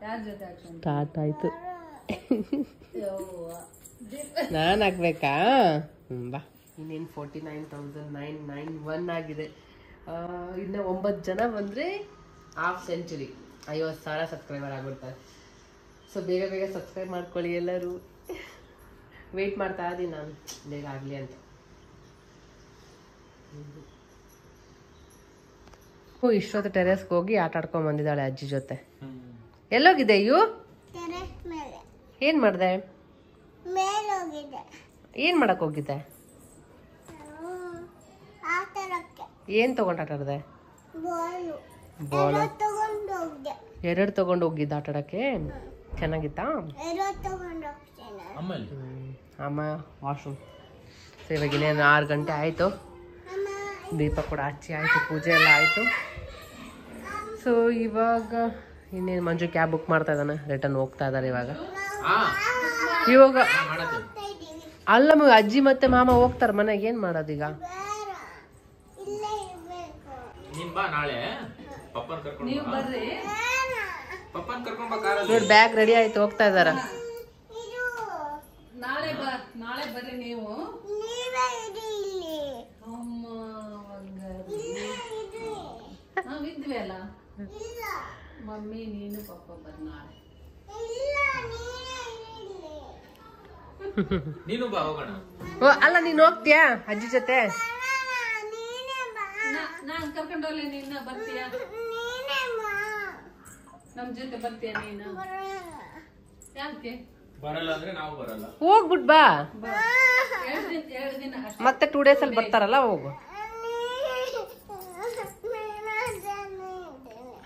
ಯಾರ ಜೊತೆ ಹಾಕ್ಸ್ಕೊಂಡ್ ಸ್ಟಾರ್ಟ್ ಆಯ್ತು. ನಾನು ಹಾಕ್ಬೇಕಾ? ಬಾ. ಇನ್ನೇನು 49,991 ಆಗಿದೆ. ಇನ್ನು 9 ಜನ ಬಂದರೆ ಹಾಫ್ ಸೆಂಚುರಿ 50,000 ಸಬ್ಸ್ಕ್ರೈಬರ್ ಆಗ್ಬಿಡ್ತಾರೆ. ಸೊ ಬೇಗ ಬೇಗ ಸಬ್ಸ್ಕ್ರೈಬ್ ಮಾಡ್ಕೊಳ್ಳಿ ಎಲ್ಲರೂ. ವೆಯ್ಟ್ ಮಾಡ್ತಾ ಇದ್ದೀನಿ ನಾನು, ಬೇಗ ಆಗಲಿ ಅಂತ. ಇಷ್ಟೊತ್ತು ಟೆರೆಸ್ಗೆ ಹೋಗಿ ಆಟ ಆಡ್ಕೊಂಡ್ ಬಂದಿದ್ದಾಳೆ ಅಜ್ಜಿ ಜೊತೆ. ಎಲ್ಲೋಗಿದೆ ಅಯ್ಯೋ? ಏನ್ ಮಾಡ್ದೆ? ಏನ್ ಮಾಡಕ್ ಹೋಗಿದ್ದೆ? ಏನ್ ತಗೊಂಡ್ ಆಟ ಆಡ್ದೆ? ಬಾಲ್ 2 ತಗೊಂಡು ಹೋಗಿದ್ದ ಆಟ ಆಡಕ್ಕೆ. ಚೆನ್ನಾಗಿತ್ತಾ? ಅಮ್ಮ ವಾಶ್ರೂಮ್. ಸೊ ಇವಾಗ ಇನ್ನೇನು 6 ಗಂಟೆ ಆಯ್ತು. ದೀಪ ಕೂಡ ಹಚ್ಚಿ ಆಯ್ತು, ಪೂಜೆ ಎಲ್ಲ ಆಯ್ತು. ಸೊ ಇವಾಗ ಇನ್ನೇನು ಮಂಜು ಕ್ಯಾಬ್ ಬುಕ್ ಮಾಡ್ತಾ ಇದ್ದಾನೆ, ರಿಟರ್ನ್ ಹೋಗ್ತಾ ಇದ್ದಾರೆ ಇವಾಗ. ಅಲ್ಲ ಅಜ್ಜಿ ಮತ್ತೆ ಮಾಮ ಹೋಗ್ತಾರ ಮನೆಗೆ. ಏನ್ ಮಾಡೋದೀಗ? ನೋಡಿ ಬ್ಯಾಗ್ ರೆಡಿ ಆಯ್ತು, ಹೋಗ್ತಾ ಇದಾರ. ನಾಳೆ ಬರ್ರಿ ನೀವು. ನಾವಿದ್ವಿ ಅಲ್ಲ ಮಮ್ಮಿ, ನೀನು ಪಪ್ಪ ಬರ್ರಿ ನಾಳೆ. ಅಲ್ಲ ನೀನ್ ಹೋಗ್ತೀಯಾ ಅಜ್ಜಿ ಜೊತೆ? ನಾನ್ ಕರ್ಕೊಂಡೋಗ್ಲಿ, ನೀನ ಬರ್ತೀಯಾ? ನಮ್ ಜೊತೆ ಬರ್ತೀಯ ನೀನು? ಯಾಕೆ ಬರಲ್ಲ ಅಂದ್ರೆ ನಾವು ಬರಲ್ಲ. ಹೋಗ್ಬಿಟ್ ಬಾ. 2 ದಿನ ಅಷ್ಟೇ. ಮತ್ತೆ 2 ಡೇಸಲ್ಲಿ ಬರ್ತಾರಲ್ಲ ಹೋಗು.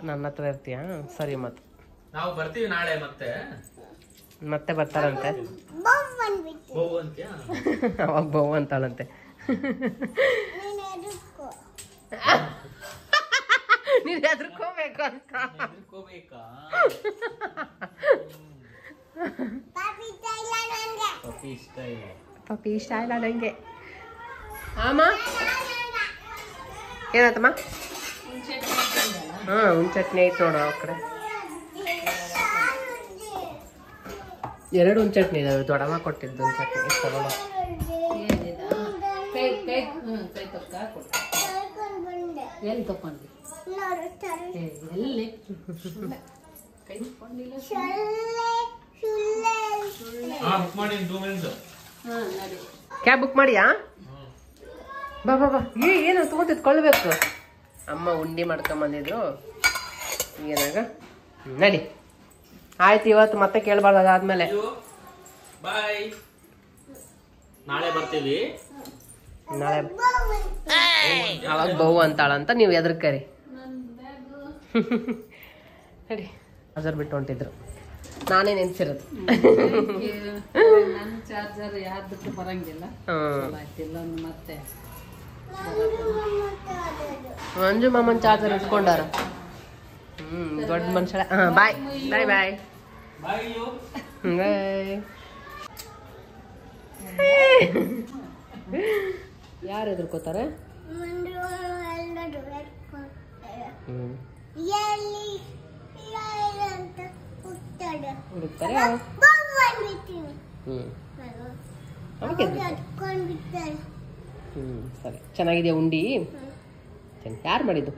ನನ್ನ ಹತ್ರ ಇರ್ತೀಯಾ? ಸರಿ, ಮತ್ತೆ ನಾವು ಬರ್ತೀವಿ ನಾಳೆ. ಮತ್ತೆ ಬರ್ತಾರಂತೆ. ಅವಾಗ ಬಹು ಅಂತಾಳಂತೆ. ನೀನ್ ಹೆದರ್ಕೋಬೇಕು ಅಂತ. ಪಪ್ಪಿ ಇಷ್ಟ ಇಲ್ಲ ನಂಗೆ. ಆಮ ಏನತ್ತಮ್ಮ? ಒಂದು ಚಟ್ನಿ ಐತೆ ನೋಡು ಆ ಕಡೆ. 2 ಒಂದು ಚಟ್ನಿ ಇದಾವೆ. ದೊಡ್ಡಮ್ಮ ಕೊಟ್ಟಿದ್ದು ಒಂದು ಚಟ್ನಿ ತಗೊಳ್ಳೋ. ಎಲ್ಲಿ ತಕೊಂಡ್ವಿ? ಎಲ್ಲಿ ಕ್ಯಾಬ್ ಬುಕ್ ಮಾಡಿಯಾ? ಬಾ ಬಾ ಬಾ. ಏನು ತಗೊಂಡಿದ್ಕೊಳ್ಬೇಕು. ಅಮ್ಮ ಉಂಡಿ ಮಾಡ್ಕೊಂಬಂದಿದ್ರು ಏನಾಗ. ನಡಿ ಆಯ್ತು. ಇವತ್ತು ಮತ್ತೆ ಕೇಳ್ಬಾರ್ದು ಅದಾದ್ಮೇಲೆ. ಬಾಯ್. ನಾಳೆ ಬರ್ತೀವಿ. ನಾಳೆ ಅವಾಗ ಬಹು ಅಂತಾಳಂತ ನೀವು ಎದ್ರಕರಿ. ನಡಿ. ಹಾಜರ್ ಬಿಟ್ಟು ಹೊಂಟಿದ್ರು. ನಾನೇ ನೆನ್ಸಿರೋದು. ನನ್ನ ಚಾರ್ಜರ್ ಯಾವ್ದಕ್ಕೂ ಬರಂಗಿಲ್ಲ. ಮತ್ತೆ ಮಂಜು ಮಾಮನ್ ಚಾರ್ಜರ್ ಇಟ್ಕೊಂಡಾರ. ದೊಡ್ಡ ಮನುಷ್ಯ. ಬಾಯ್ ಬಾಯ್ ಬಾಯ್ ಬಾಯ್. ಯಾರು ಎದುರ್ಕೋತಾರೆ? ಹುಡುಕ್ತಾರೆ. ಸರಿ. ಚೆನ್ನಾಗಿದೆಯಾ ಉಂಡಿ? ಯಾರು ಮಾಡಿದ್ದು?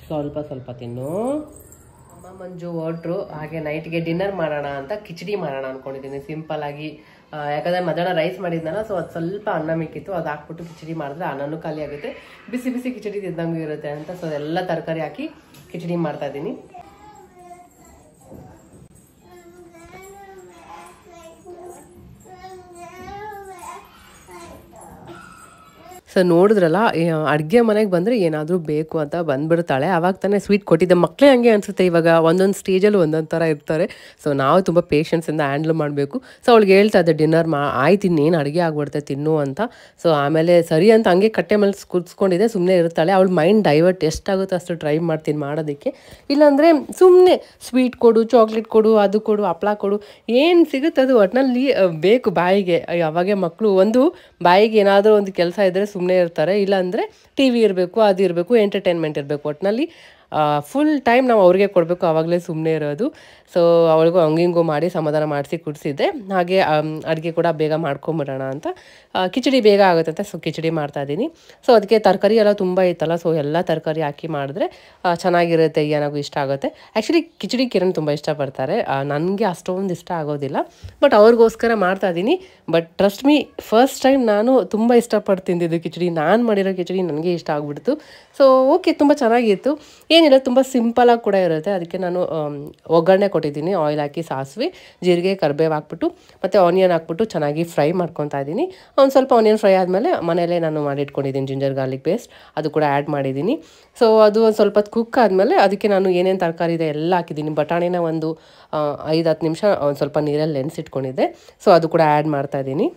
ಸ್ವಲ್ಪ ಸ್ವಲ್ಪ ತಿನ್ನು. ಅಮ್ಮ ಮಂಜು ಹೊರಟ್ರು. ಹಾಗೆ ನೈಟ್ಗೆ ಡಿನ್ನರ್ ಮಾಡೋಣ ಅಂತ ಕಿಚಡಿ ಮಾಡೋಣ ಅನ್ಕೊಂಡಿದ್ದೀನಿ ಸಿಂಪಲ್ ಆಗಿ. ಯಾಕಂದ್ರೆ ಮಧ್ಯಾಹ್ನ ರೈಸ್ ಮಾಡಿದ್ನಲ್ಲ, ಸೊ ಅದು ಸ್ವಲ್ಪ ಅನ್ನ ಮಿಕ್ಕಿತ್ತು. ಅದು ಹಾಕ್ಬಿಟ್ಟು ಕಿಚಡಿ ಮಾಡಿದ್ರೆ ಅನ್ನನೂ ಖಾಲಿ ಆಗುತ್ತೆ, ಬಿಸಿ ಬಿಸಿ ಕಿಚಡಿ ತಿಂದಂಗೂ ಇರುತ್ತೆ ಅಂತ. ಸೊ ಎಲ್ಲ ತರಕಾರಿ ಹಾಕಿ ಕಿಚಡಿ ಮಾಡ್ತಾ ಇದ್ದೀನಿ. ಸೊ ನೋಡಿದ್ರಲ್ಲ, ಅಡುಗೆ ಮನೆಗೆ ಬಂದರೆ ಏನಾದರೂ ಬೇಕು ಅಂತ ಬಂದುಬಿಡ್ತಾಳೆ. ಆವಾಗ ತಾನೇ ಸ್ವೀಟ್ ಕೊಟ್ಟಿದ್ದೆ. ಮಕ್ಕಳೇ ಹಂಗೆ ಅನಿಸುತ್ತೆ ಇವಾಗ. ಒಂದೊಂದು ಸ್ಟೇಜಲ್ಲಿ ಒಂದೊಂದು ಥರ ಇರ್ತಾರೆ. ಸೊ ನಾವು ತುಂಬ ಪೇಷನ್ಸಿಂದ ಹ್ಯಾಂಡ್ಲ್ ಮಾಡಬೇಕು. ಸೊ ಅವಳಿಗೆ ಹೇಳ್ತಾ ಇದ್ದೆ ಡಿನ್ನರ್ ಆಯ್ತು, ಇನ್ನೇನು ಅಡುಗೆ ಆಗ್ಬಿಡುತ್ತೆ ತಿನ್ನು ಅಂತ. ಸೊ ಆಮೇಲೆ ಸರಿ ಅಂತ ಹಂಗೆ ಕಟ್ಟೆ ಮೇಲೆ ಕೂರಿಸ್ಕೊಂಡಿದ್ದೆ. ಸುಮ್ಮನೆ ಇರ್ತಾಳೆ. ಅವಳ ಮೈಂಡ್ ಡೈವರ್ಟ್ ಎಷ್ಟಾಗುತ್ತೋ ಅಷ್ಟು ಟ್ರೈ ಮಾಡ್ತೀನಿ ಮಾಡೋದಕ್ಕೆ. ಇಲ್ಲಾಂದರೆ ಸುಮ್ಮನೆ ಸ್ವೀಟ್ ಕೊಡು, ಚಾಕ್ಲೇಟ್ ಕೊಡು, ಅದು ಕೊಡು, ಹಪ್ಳ ಕೊಡು, ಏನು ಸಿಗುತ್ತೆ ಅದು ಒಟ್ಟಿನಲ್ಲಿ ಬೇಕು ಬಾಯಿಗೆ. ಅವಾಗೆ ಮಕ್ಕಳು ಒಂದು ಬಾಯಿಗೆ ಏನಾದರೂ ಒಂದು ಕೆಲಸ ಇದ್ದರೆ ಸುಮ್ಮನೆ ಇರ್ತಾರೆ. ಇಲ್ಲಾಂದರೆ ಟಿ ವಿ ಇರಬೇಕು, ಅದು ಇರಬೇಕು, ಎಂಟರ್ಟೈನ್ಮೆಂಟ್ ಇರಬೇಕು. ಒಟ್ಟಿನಲ್ಲಿ ಫುಲ್ ಟೈಮ್ ನಾವು ಅವ್ರಿಗೆ ಕೊಡಬೇಕು, ಆವಾಗಲೇ ಸುಮ್ಮನೆ ಇರೋದು. ಸೊ ಅವಳಿಗೂ ಹಂಗಿಂಗು ಮಾಡಿ ಸಮಾಧಾನ ಮಾಡಿಸಿ ಕುಡಿಸಿದ್ದೆ. ಹಾಗೆ ಅಡುಗೆ ಕೂಡ ಬೇಗ ಮಾಡ್ಕೊಂಬಿಡೋಣ ಅಂತ. ಕಿಚಡಿ ಬೇಗ ಆಗುತ್ತೆ ಅಂತ ಸೊ ಕಿಚಡಿ ಮಾಡ್ತಾಯಿದ್ದೀನಿ. ಸೊ ಅದಕ್ಕೆ ತರಕಾರಿ ಎಲ್ಲ ತುಂಬ ಇತ್ತಲ್ಲ, ಸೊ ಎಲ್ಲ ತರಕಾರಿ ಹಾಕಿ ಮಾಡಿದ್ರೆ ಚೆನ್ನಾಗಿರುತ್ತೆ, ಏನಾಗೂ ಇಷ್ಟ ಆಗುತ್ತೆ. ಆ್ಯಕ್ಚುಲಿ ಕಿಚಡಿ ಕಿರಣ್ ತುಂಬ ಇಷ್ಟಪಡ್ತಾರೆ. ನನಗೆ ಅಷ್ಟೊಂದು ಇಷ್ಟ ಆಗೋದಿಲ್ಲ, ಬಟ್ ಅವ್ರಿಗೋಸ್ಕರ ಮಾಡ್ತಾಯಿದ್ದೀನಿ. But trust me, first time ನಾನು ತುಂಬ ಇಷ್ಟಪಟ್ಟು ತಿಂದಿದ್ದು ಕಿಚಡಿ. ನಾನು ಮಾಡಿರೋ ಕಿಚಡಿ ನನಗೆ ಇಷ್ಟ ಆಗ್ಬಿಡ್ತು. ಸೊ ಓಕೆ, ತುಂಬ ಚೆನ್ನಾಗಿತ್ತು. ಏನಿಲ್ಲ, ತುಂಬ ಸಿಂಪಲಾಗಿ ಕೂಡ ಇರುತ್ತೆ. ಅದಕ್ಕೆ ನಾನು ಒಗ್ಗರಣೆ ಕೊಟ್ಟಿದ್ದೀನಿ. ಆಯಿಲ್ ಹಾಕಿ ಸಾಸಿವೆ, ಜೀರಿಗೆ, ಕರಿಬೇವು ಹಾಕ್ಬಿಟ್ಟು ಮತ್ತು ಆನಿಯನ್ ಹಾಕ್ಬಿಟ್ಟು ಚೆನ್ನಾಗಿ ಫ್ರೈ ಮಾಡ್ಕೊತಾ ಇದ್ದೀನಿ. ಒಂದು ಸ್ವಲ್ಪ ಆನಿಯನ್ ಫ್ರೈ ಆದಮೇಲೆ ಮನೆಯಲ್ಲೇ ನಾನು ಮಾಡಿಟ್ಕೊಂಡಿದ್ದೀನಿ ಜಿಂಜರ್ ಗಾರ್ಲಿಕ್ ಪೇಸ್ಟ್, ಅದು ಕೂಡ ಆ್ಯಡ್ ಮಾಡಿದ್ದೀನಿ. ಸೊ ಅದು ಒಂದು ಸ್ವಲ್ಪ ಕುಕ್ ಆದಮೇಲೆ ಅದಕ್ಕೆ ನಾನು ಏನೇನು ತರಕಾರಿ ಇದೆ ಎಲ್ಲ ಹಾಕಿದ್ದೀನಿ. ಬಟಾಣಿನ ಒಂದು 5-10 ನಿಮಿಷ ಒಂದು ಸ್ವಲ್ಪ ನೀರಲ್ಲಿ ನೆನೆಸಿಟ್ಕೊಂಡಿದ್ದೆ. ಸೊ ಅದು ಕೂಡ ಆ್ಯಡ್ ಮಾಡ್ತಾಯಿದ್ದೀನಿ.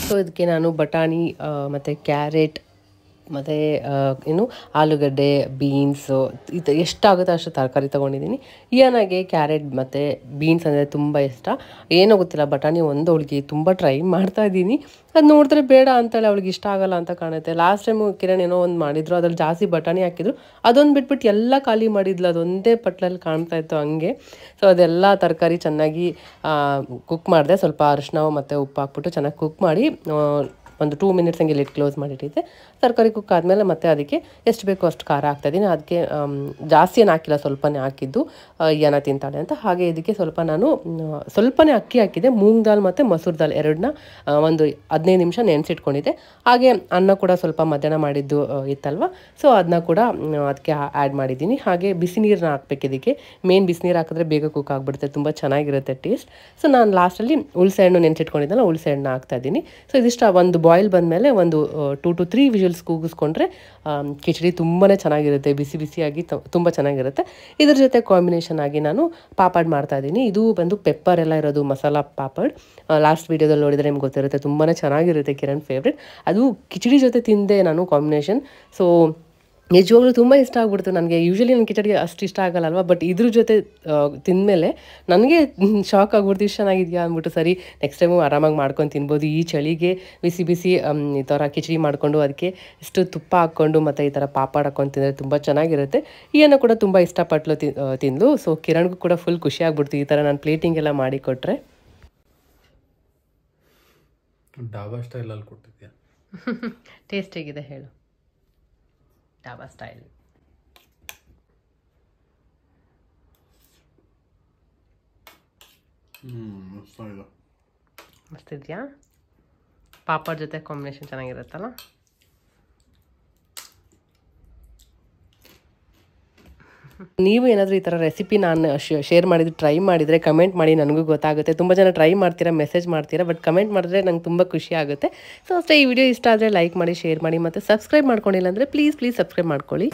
ಸೊ ಇದಕ್ಕೆ ನಾನು ಬಟಾಣಿ ಮತ್ತು ಕ್ಯಾರೆಟ್ ಮತ್ತು ಆಲೂಗಡ್ಡೆ, ಬೀನ್ಸು, ಎಷ್ಟಾಗುತ್ತೋ ಅಷ್ಟು ತರಕಾರಿ ತೊಗೊಂಡಿದ್ದೀನಿ. ಇಯಾನಾಗೆ ಕ್ಯಾರೆಟ್ ಮತ್ತು ಬೀನ್ಸ್ ಅಂದರೆ ತುಂಬ ಇಷ್ಟ. ಏನೋ ಗೊತ್ತಿಲ್ಲ, ಬಟಾಣಿ ಒಂದು ಅವಳಿಗೆ ತುಂಬ ಟ್ರೈ ಮಾಡ್ತಾಯಿದ್ದೀನಿ. ಅದು ನೋಡಿದ್ರೆ ಬೇಡ ಅಂತಾಳೆ, ಅವಳಿಗೆ ಇಷ್ಟ ಆಗೋಲ್ಲ ಅಂತ ಕಾಣುತ್ತೆ. ಲಾಸ್ಟ್ ಟೈಮು ಕಿರಣ್ ಏನೋ ಒಂದು ಮಾಡಿದ್ರು, ಅದ್ರಲ್ಲಿ ಜಾಸ್ತಿ ಬಟಾಣಿ ಹಾಕಿದ್ರು. ಅದೊಂದು ಬಿಟ್ಬಿಟ್ಟು ಎಲ್ಲ ಖಾಲಿ ಮಾಡಿದ್ಲು. ಅದೊಂದೇ ಪಟ್ಲಲ್ಲಿ ಕಾಣ್ತಾಯಿತ್ತು ಹಂಗೆ. ಸೊ ಅದೆಲ್ಲ ತರಕಾರಿ ಚೆನ್ನಾಗಿ ಕುಕ್ ಮಾಡಿದೆ. ಸ್ವಲ್ಪ ಅರಿಶಿನ ಮತ್ತು ಉಪ್ಪು ಹಾಕ್ಬಿಟ್ಟು ಚೆನ್ನಾಗಿ ಕುಕ್ ಮಾಡಿ ಒಂದು 2 ಮಿನಿಟ್ಸ್ ಹಂಗೆ ಲಿಡ್ ಕ್ಲೋಸ್ ಮಾಡಿಟ್ಟಿದ್ದೆ. ಸೊ ತರಕಾರಿ ಕುಕ್ ಆದಮೇಲೆ ಮತ್ತೆ ಅದಕ್ಕೆ ಎಷ್ಟು ಬೇಕೋ ಅಷ್ಟು ಖಾರ ಹಾಕ್ತಾಯಿದ್ದೀನಿ. ಅದಕ್ಕೆ ಜಾಸ್ತಿ ಏನು ಹಾಕಿಲ್ಲ, ಸ್ವಲ್ಪನೇ ಹಾಕಿದ್ದು ಏನ ತಿಂತಾಳೆ ಅಂತ. ಹಾಗೆ ಇದಕ್ಕೆ ಸ್ವಲ್ಪ ನಾನು ಸ್ವಲ್ಪನೇ ಅಕ್ಕಿ ಹಾಕಿದೆ, ಮೂಂಗ್ ದಾಲ್ ಮತ್ತು ಮಸೂರ್ ದಾಲ್ ಎರಡನ್ನ ಒಂದು 15 ನಿಮಿಷ ನೆನೆಸಿಟ್ಕೊಂಡಿದ್ದೆ. ಹಾಗೆ ಅನ್ನ ಕೂಡ ಸ್ವಲ್ಪ ಮಧ್ಯಾಹ್ನ ಮಾಡಿದ್ದು ಇತ್ತಲ್ವ, ಸೊ ಅದನ್ನ ಕೂಡ ಅದಕ್ಕೆ ಆ್ಯಡ್ ಮಾಡಿದ್ದೀನಿ. ಹಾಗೆ ಬಿಸಿ ನೀರನ್ನ ಹಾಕ್ಬೇಕು ಇದಕ್ಕೆ. ಮೇನ್ ಬಿಸಿನೀರು ಹಾಕಿದ್ರೆ ಬೇಗ ಕುಕ್ ಆಗಿಬಿಡುತ್ತೆ, ತುಂಬ ಚೆನ್ನಾಗಿರುತ್ತೆ ಟೇಸ್ಟ್. ಸೊ ನಾನು ಲಾಸ್ಟಲ್ಲಿ ಹುಣಸೆ ಹಣ್ಣು ನೆನೆಸಿಟ್ಕೊಂಡಿದ್ದಲ್ಲ, ಹುಣಸೆ ಹಣ್ಣು ಹಾಕ್ತಾಯಿದ್ದೀನಿ. ಸೊ ಇದಿಷ್ಟು ಒಂದು ಬಾಯ್ಲ್ ಬಂದಮೇಲೆ ಒಂದು 2 to 3 ವಿಷಲ್ಸ್ ಕೂಗಿಸ್ಕೊಂಡ್ರೆ ಕಿಚಡಿ ತುಂಬಾ ಚೆನ್ನಾಗಿರುತ್ತೆ, ಬಿಸಿ ಬಿಸಿಯಾಗಿ ತುಂಬ ಚೆನ್ನಾಗಿರುತ್ತೆ. ಇದ್ರ ಜೊತೆ ಕಾಂಬಿನೇಷನ್ ಆಗಿ ನಾನು ಪಾಪಡ್ ಮಾಡ್ತಾಯಿದ್ದೀನಿ. ಇದು ಬಂದು ಪೆಪ್ಪರ್ ಎಲ್ಲ ಇರೋದು ಮಸಾಲ ಪಾಪಡ್. ಲಾಸ್ಟ್ ವೀಡಿಯೋದಲ್ಲಿ ನೋಡಿದರೆ ನಿಮ್ಗೆ ಗೊತ್ತಿರುತ್ತೆ, ತುಂಬಾ ಚೆನ್ನಾಗಿರುತ್ತೆ, ಕಿರಣ್ ಫೇವ್ರೆಟ್. ಅದು ಕಿಚಡಿ ಜೊತೆ ತಿಂದೆ ನಾನು ಕಾಂಬಿನೇಷನ್. ಸೊ ನಿಜವಾಗ್ಲೂ ತುಂಬ ಇಷ್ಟ ಆಗ್ಬಿಡ್ತು ನನಗೆ. ಯೂಶ್ವಲಿ ನನ್ನ ಕಿಚಡಿ ಅಷ್ಟು ಇಷ್ಟ ಆಗಲ್ಲ, ಬಟ್ ಇದ್ರ ಜೊತೆ ತಿಂದಮೇಲೆ ನನಗೆ ಶಾಕ್ ಆಗ್ಬಿಡ್ತು, ಇಷ್ಟು ಚೆನ್ನಾಗಿದೆಯಾ ಅಂದ್ಬಿಟ್ಟು. ಸರಿ, ನೆಕ್ಸ್ಟ್ ಟೈಮು ಆರಾಮಾಗಿ ಮಾಡ್ಕೊಂಡು ತಿನ್ಬೋದು. ಈ ಚಳಿಗೆ ಬಿಸಿ ಬಿಸಿ ಈ ಥರ ಕಿಚಡಿ ಮಾಡಿಕೊಂಡು ಅದಕ್ಕೆ ಇಷ್ಟು ತುಪ್ಪ ಹಾಕ್ಕೊಂಡು ಮತ್ತು ಈ ಥರ ಪಾಪಡ್ ಹಾಕ್ಕೊಂಡು ತಿಂದರೆ ತುಂಬ ಚೆನ್ನಾಗಿರುತ್ತೆ. ಈಯನ್ನು ಕೂಡ ತುಂಬ ಇಷ್ಟಪಟ್ಲು ತಿಂದು. ಸೊ ಕಿರಣ್ಗೂ ಕೂಡ ಫುಲ್ ಖುಷಿ ಆಗ್ಬಿಡ್ತು ಈ ಥರ ನಾನು ಪ್ಲೇಟಿಂಗ್ ಎಲ್ಲ ಮಾಡಿ ಕೊಟ್ಟರೆ. ಡಾಬಾ ಸ್ಟೈಲಲ್ಲಿ ಕೊಟ್ಟಿದ್ಯಾ? ಟೇಸ್ಟ್ ಹೇಗಿದೆ ಹೇಳು? ಡಾಬಾ ಸ್ಟೈಲ್. ಮಸ್ತಿದ್ಯಾ? ಪಾಪಡ್ ಜೊತೆ ಕಾಂಬಿನೇಷನ್ ಚೆನ್ನಾಗಿರುತ್ತಲ್ಲ. ನೀವು ಏನಾದರೂ ಈ ಥರ ರೆಸಿಪಿ ನಾನು ಶೇರ್ ಮಾಡಿದ್ದು ಟ್ರೈ ಮಾಡಿದರೆ ಕಮೆಂಟ್ ಮಾಡಿ, ನನಗೂ ಗೊತ್ತಾಗುತ್ತೆ. ತುಂಬ ಜನ ಟ್ರೈ ಮಾಡ್ತೀರಾ, ಮೆಸೇಜ್ ಮಾಡ್ತೀರಾ, ಬಟ್ ಕಮೆಂಟ್ ಮಾಡಿದ್ರೆ ನಂಗೆ ತುಂಬ ಖುಷಿ ಆಗುತ್ತೆ. ಸೊ ಅಷ್ಟೇ, ಈ ವಿಡಿಯೋ ಇಷ್ಟ ಆದರೆ ಲೈಕ್ ಮಾಡಿ, ಶೇರ್ ಮಾಡಿ, ಮತ್ತು ಸಬ್ಸ್ಕ್ರೈಬ್ ಮಾಡ್ಕೊಂಡಿಲ್ಲ ಅಂದರೆ ಪ್ಲೀಸ್ ಸಬ್ಸ್ಕ್ರೈಬ್ ಮಾಡ್ಕೊಳ್ಳಿ.